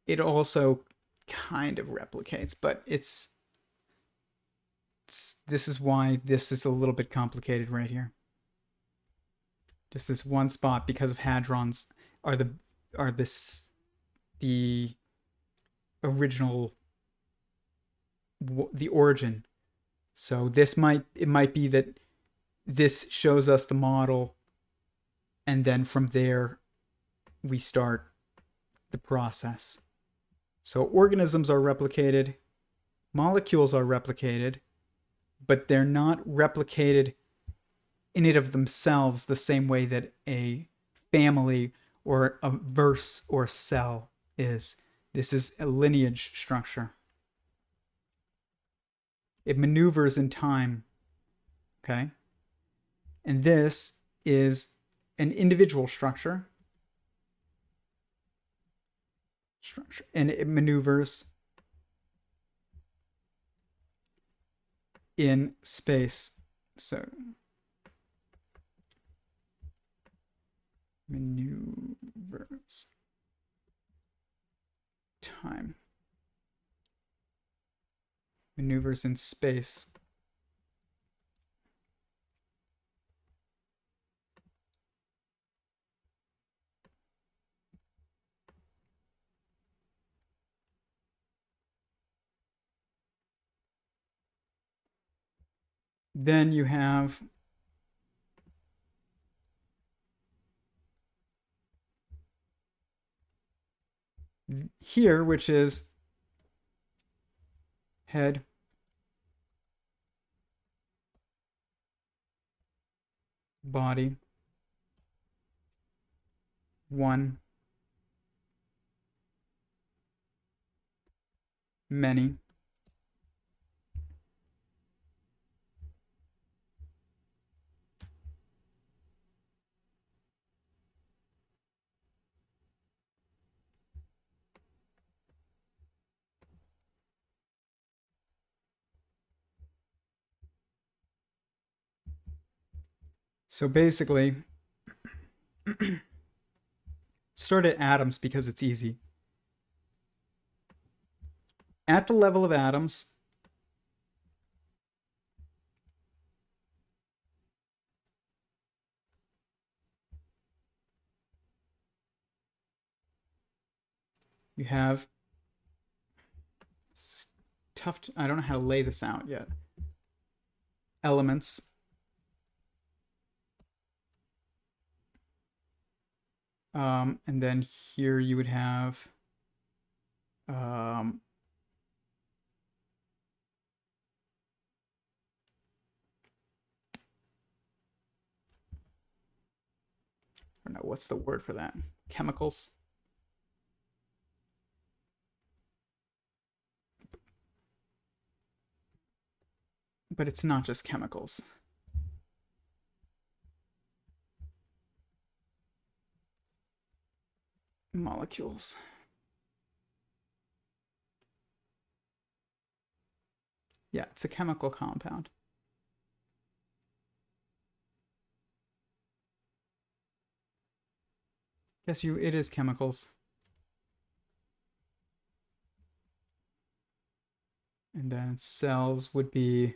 A: it also kind of replicates, but it's this is why this is a little bit complicated right here. Just this one spot, because of hadrons are the original, the origin. So it might be that this shows us the model, and then from there we start the process. So organisms are replicated, molecules are replicated, but they're not replicated in and of themselves the same way that a family or a verse or a cell is. This is a lineage structure. It maneuvers in time. Okay? And this is an individual structure. And it maneuvers in space. So maneuvers time. Maneuvers in space. Then you have here, which is head, body, one, many. So basically, start at atoms because it's easy. At the level of atoms, you have tough. I don't know how to lay this out yet. Elements. And then here you would have I don't know, what's the word for that? Chemicals. But it's not just chemicals. Molecules. Yeah, it's a chemical compound. Yes, it is chemicals. And then cells would be,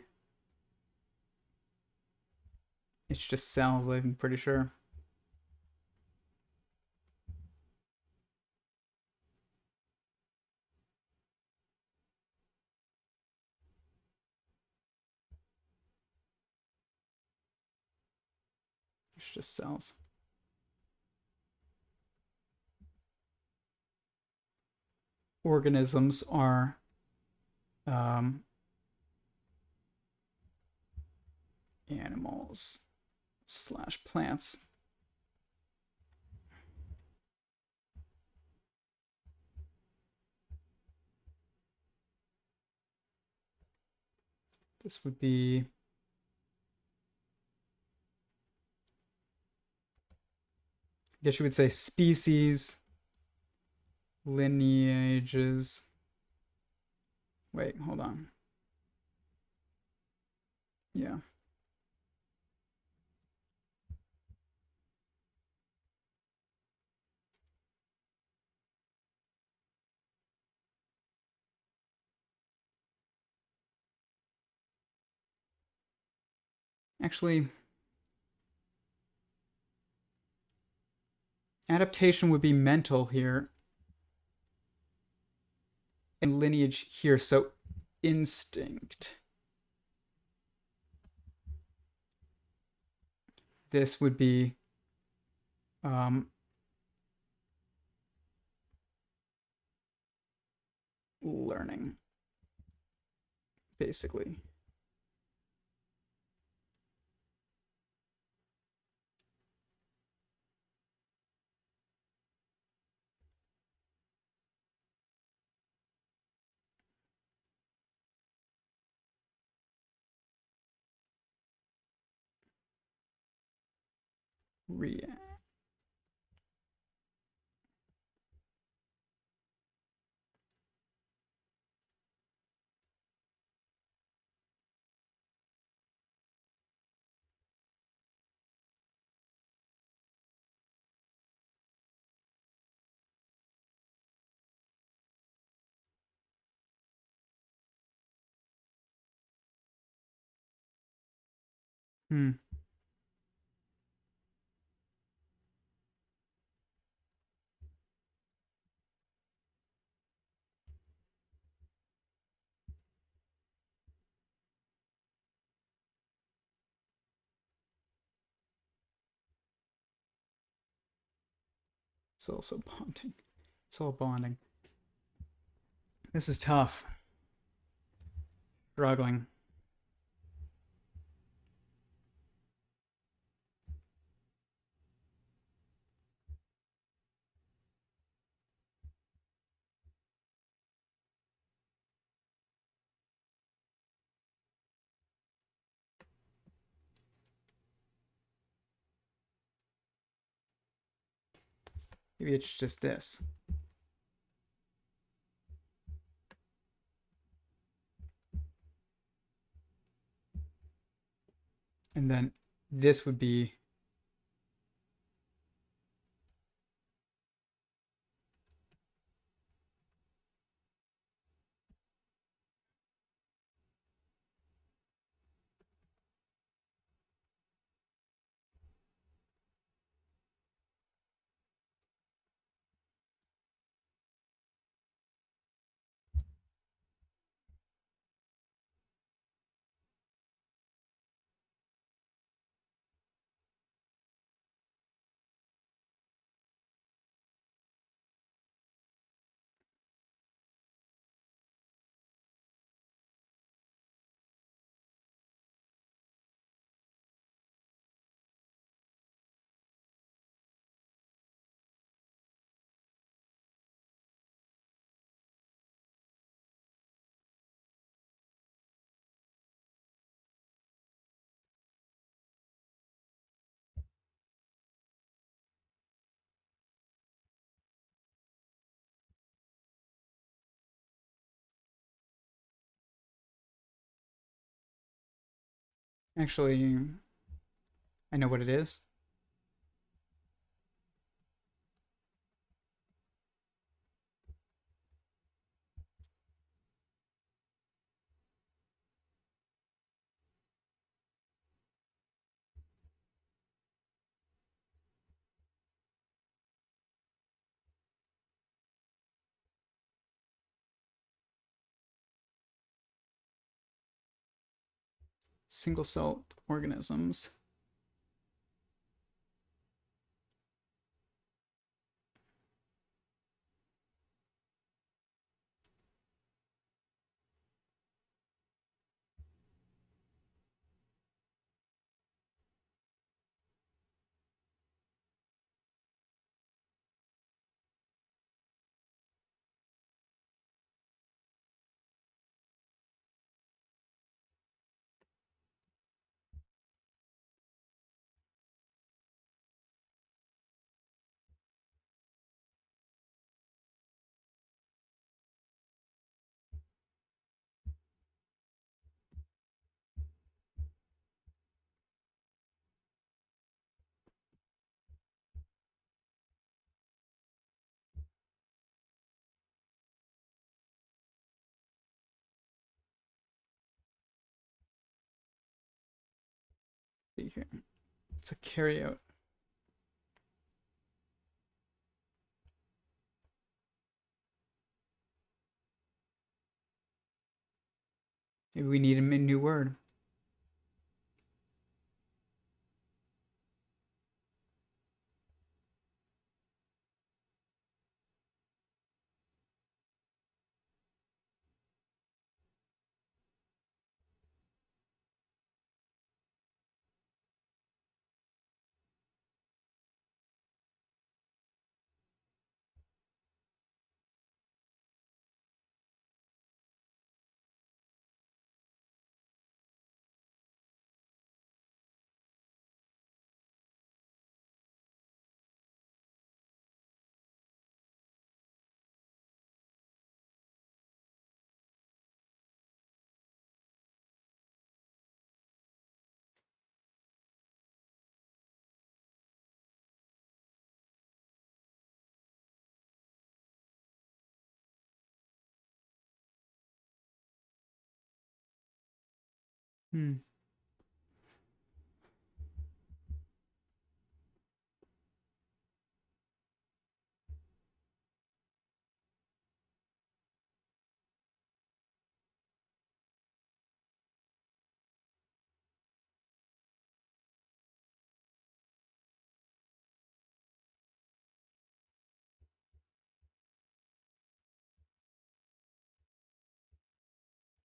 A: it's just cells, I'm pretty sure. It's just cells. Organisms are animals / plants. This would be I guess you would say species, lineages. Wait, hold on. Yeah. Actually, adaptation would be mental here. And lineage here, so instinct. This would be learning, basically. React. Hmm. It's also bonding. It's all bonding. This is tough. Struggling. Maybe it's just this. And then this would be actually, I know what it is. Single celled organisms. See here. It's a carryout. Maybe we need a new word. Hmm.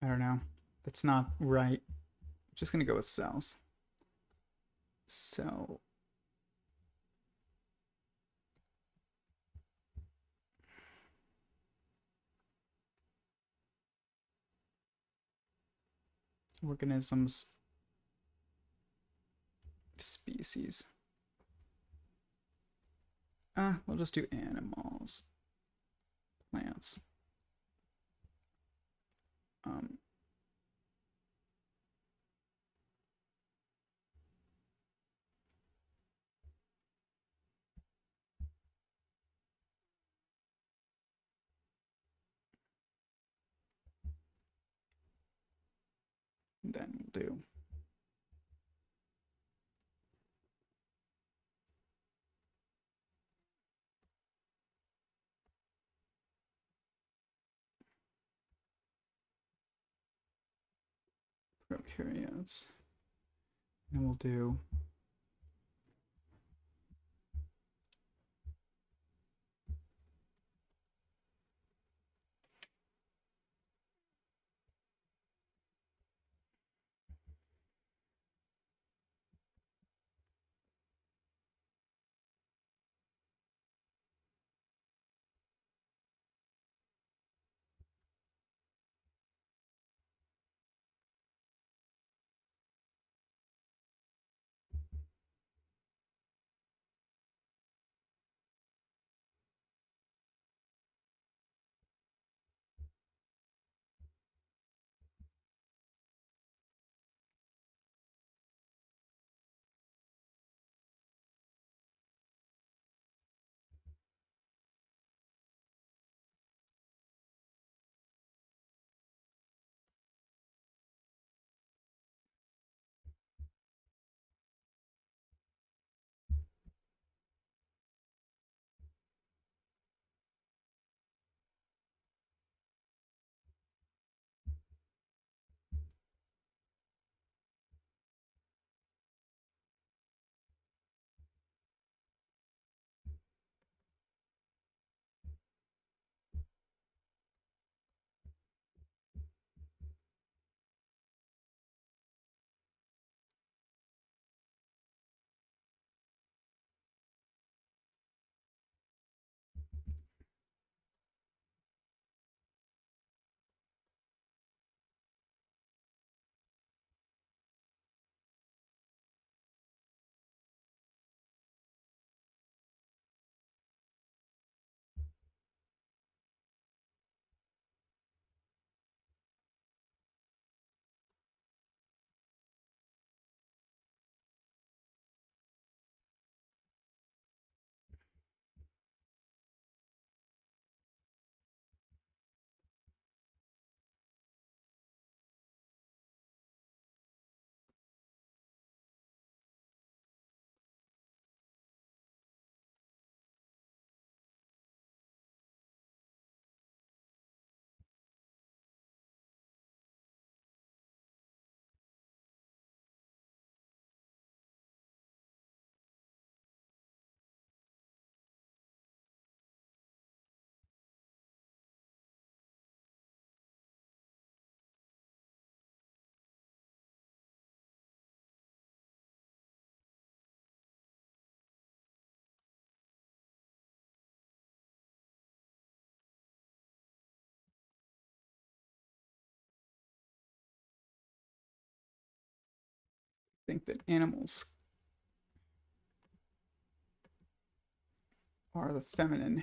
A: I don't know. That's not right. I'm just gonna go with cells. Cell. Organisms. Species. We'll just do animals. Plants. Um, then we'll do prokaryotes. And we'll do think that animals are the feminine.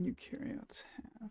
A: Eukaryotes have.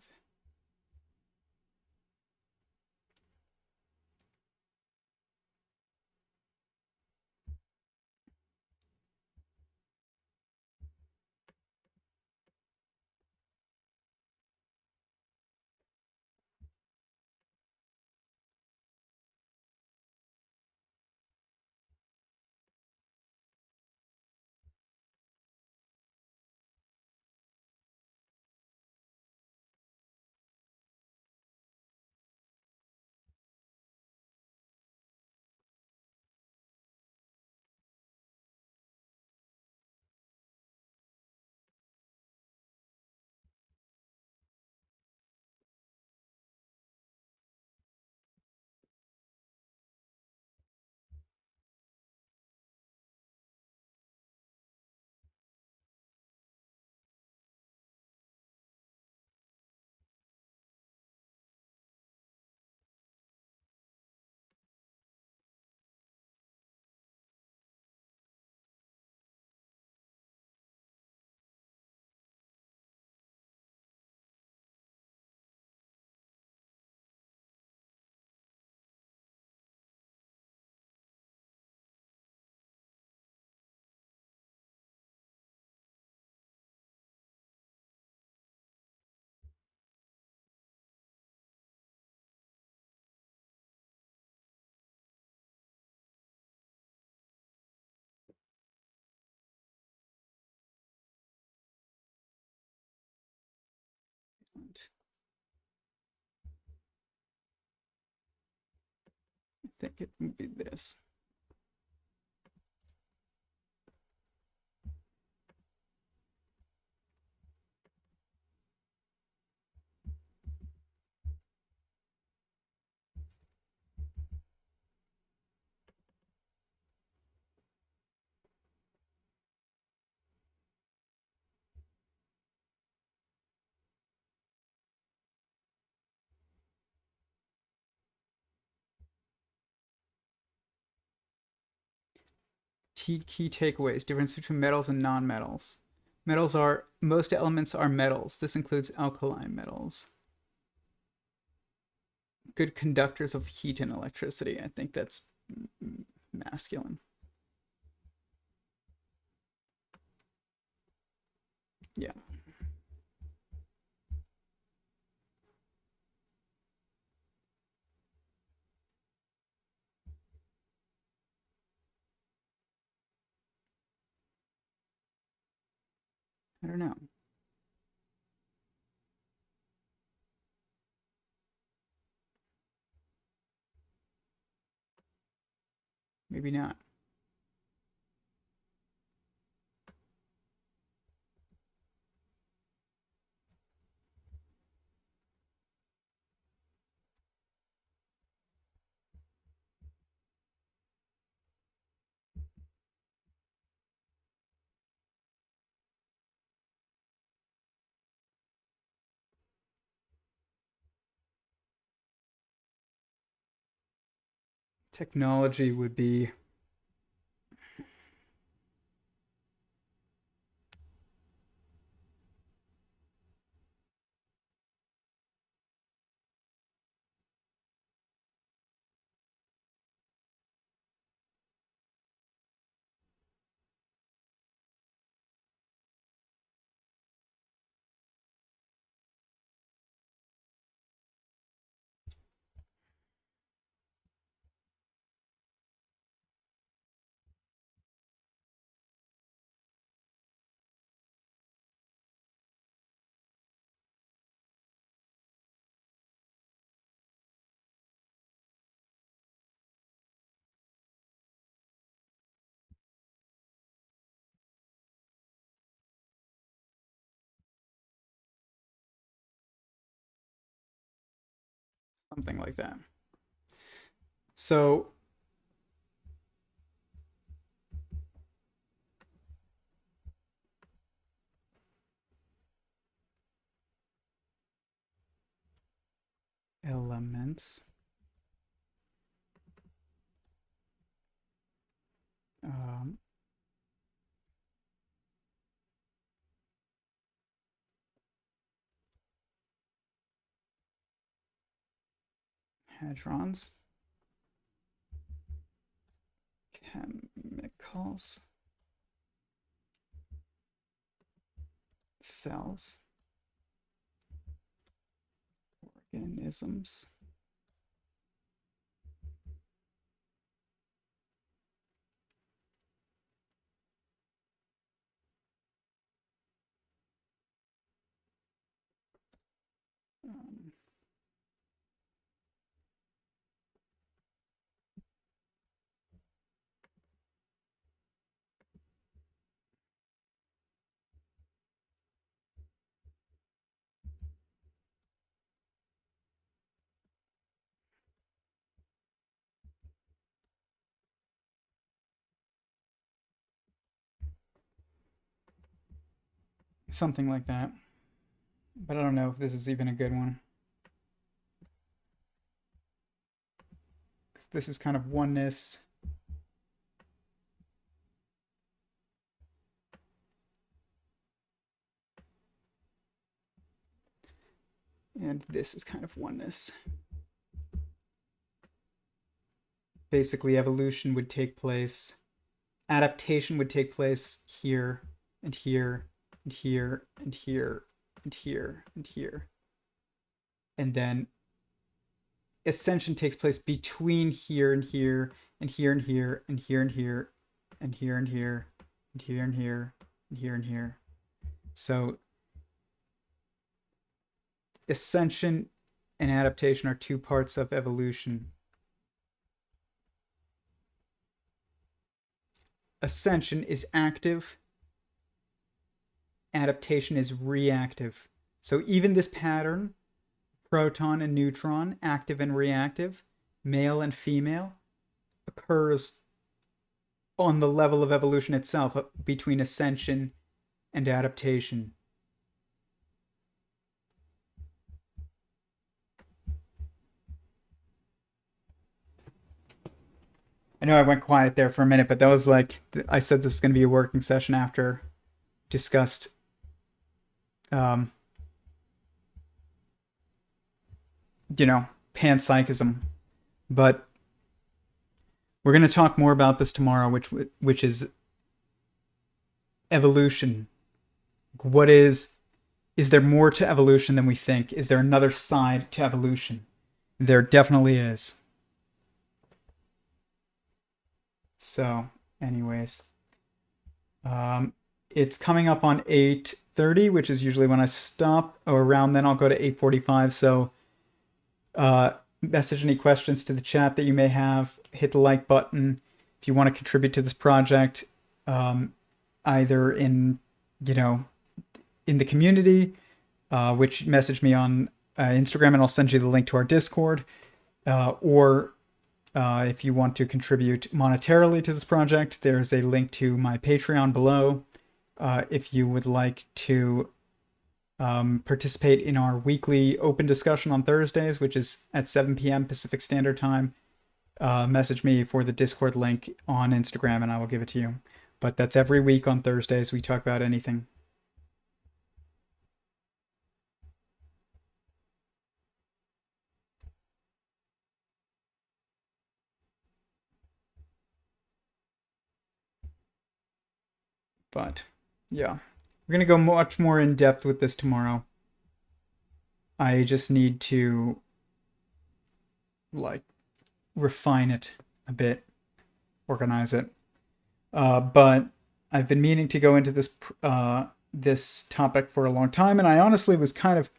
A: Excellent. I think it would be this. Key takeaways: difference between metals and non-metals. Most elements are metals. This includes alkaline metals. Good conductors of heat and electricity. I think that's masculine. Yeah. I don't know. Maybe not. Technology would be something like that. So elements. Hadrons. Chemicals. Cells. Organisms. Something like that. But I don't know if this is even a good one. This is kind of oneness. And this is kind of oneness. Basically, evolution would take place. Adaptation would take place here and here and here and here and here and here. And then ascension takes place between here and here and here and here and here and here and here and here and here and here and here and here. So ascension and adaptation are two parts of evolution. Ascension is active, adaptation is reactive. So even this pattern, proton and neutron, active and reactive, male and female, occurs on the level of evolution itself between ascension and adaptation. I know I went quiet there for a minute, but that was like, I said this was going to be a working session after discussed panpsychism. But we're going to talk more about this tomorrow, which is evolution. What is there more to evolution than we think? Is there another side to evolution? There definitely is. So, anyways, it's coming up on 8:30, which is usually when I stop, or around then I'll go to 8:45. So, message any questions to the chat that you may have. Hit the like button if you want to contribute to this project, either in the community, which message me on Instagram, and I'll send you the link to our Discord, or if you want to contribute monetarily to this project, there's a link to my Patreon below. If you would like to participate in our weekly open discussion on Thursdays, which is at 7 p.m. Pacific Standard Time, message me for the Discord link on Instagram and I will give it to you. But that's every week on Thursdays. We talk about anything. But yeah, we're going to go much more in depth with this tomorrow. I just need to refine it a bit, organize it. But I've been meaning to go into this topic for a long time, and I honestly was kind of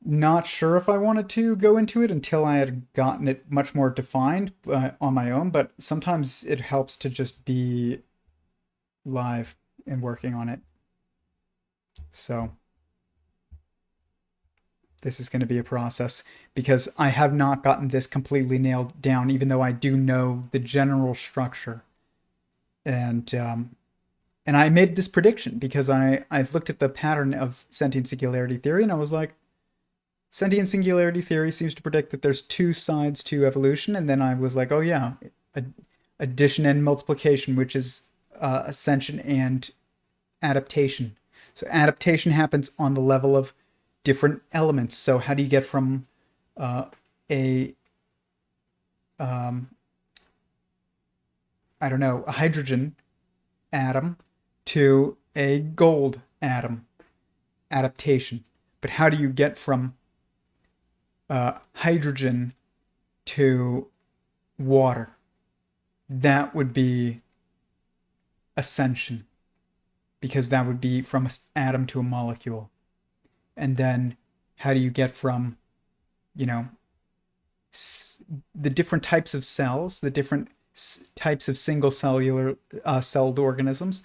A: not sure if I wanted to go into it until I had gotten it much more defined on my own. But sometimes it helps to just be live and working on it. So this is going to be a process because I have not gotten this completely nailed down, even though I do know the general structure. And I made this prediction because I looked at the pattern of Sentient Singularity Theory and I was like, Sentient Singularity Theory seems to predict that there's two sides to evolution. And then I was like, oh yeah, addition and multiplication, which is ascension and adaptation. So adaptation happens on the level of different elements. So how do you get from a hydrogen atom to a gold atom? Adaptation. But how do you get from hydrogen to water? That would be ascension, because that would be from an atom to a molecule. And then how do you get from, the different types of cells, the different types of single cellular celled organisms,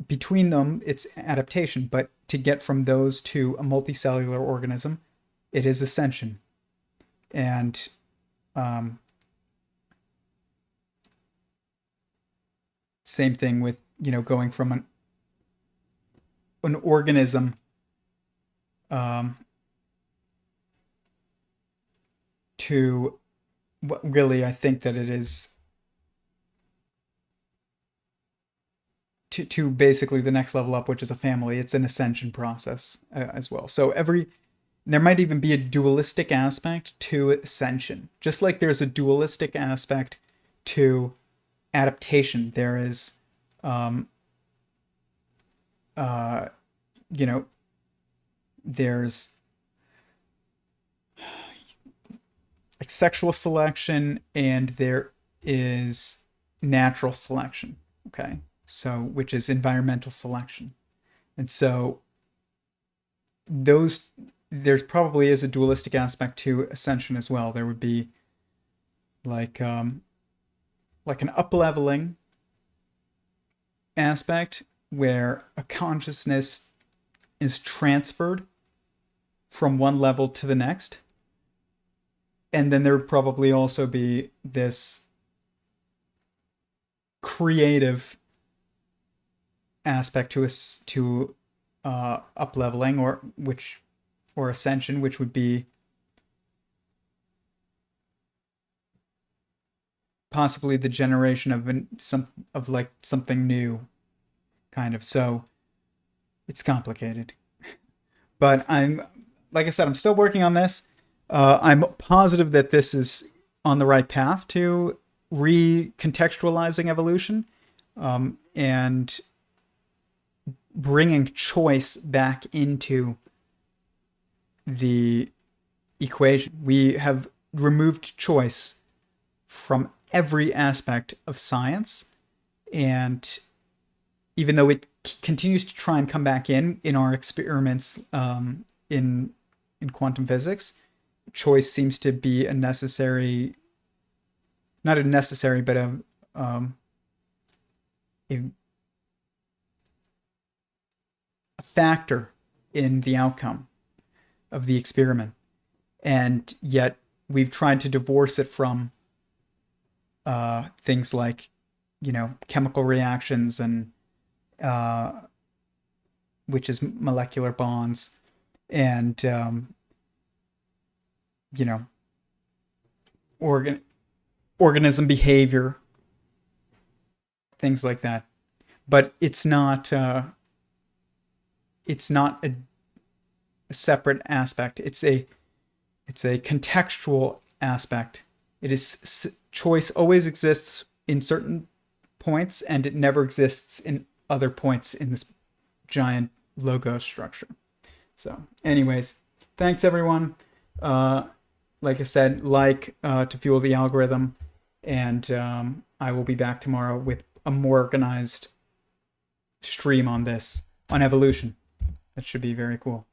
A: between them, it's adaptation. But to get from those to a multicellular organism, it is ascension. And same thing with, going from an organism to what really I think that it is to basically the next level up, which is a family. It's an ascension process as well. So there might even be a dualistic aspect to ascension, just like there's a dualistic aspect to adaptation. There is, there's like sexual selection and there is natural selection. Okay. So, which is environmental selection. And so those there's probably is a dualistic aspect to ascension as well. There would be like an up leveling aspect where a consciousness is transferred from one level to the next. And then there would probably also be this creative aspect to up leveling or ascension, which would be possibly the generation of like something new, kind of. So it's complicated, but I'm like I said, I'm still working on this. I'm positive that this is on the right path to recontextualizing evolution, and bringing choice back into the equation. We have removed choice from every aspect of science, and even though it continues to try and come back in our experiments, in quantum physics, choice seems to be a necessary, not a necessary, but a factor in the outcome of the experiment. And yet we've tried to divorce it from things like, chemical reactions and which is molecular bonds, and you know organ organism behavior, things like that. But it's not a separate aspect. It's a contextual aspect. It is choice always exists in certain points, and it never exists in other points in this giant logos structure. So, anyways, thanks everyone. Like I said, to fuel the algorithm, and I will be back tomorrow with a more organized stream on this, on evolution. That should be very cool.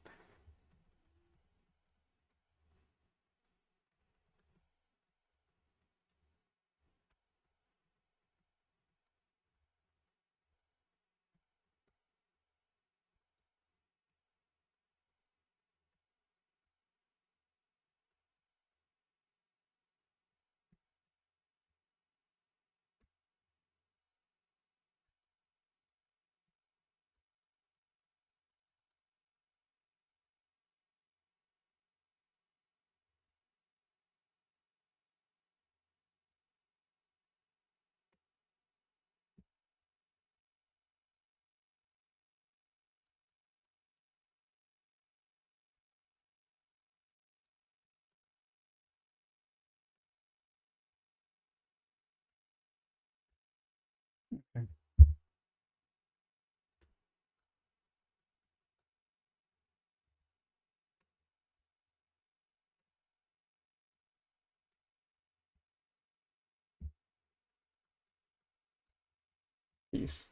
A: Peace.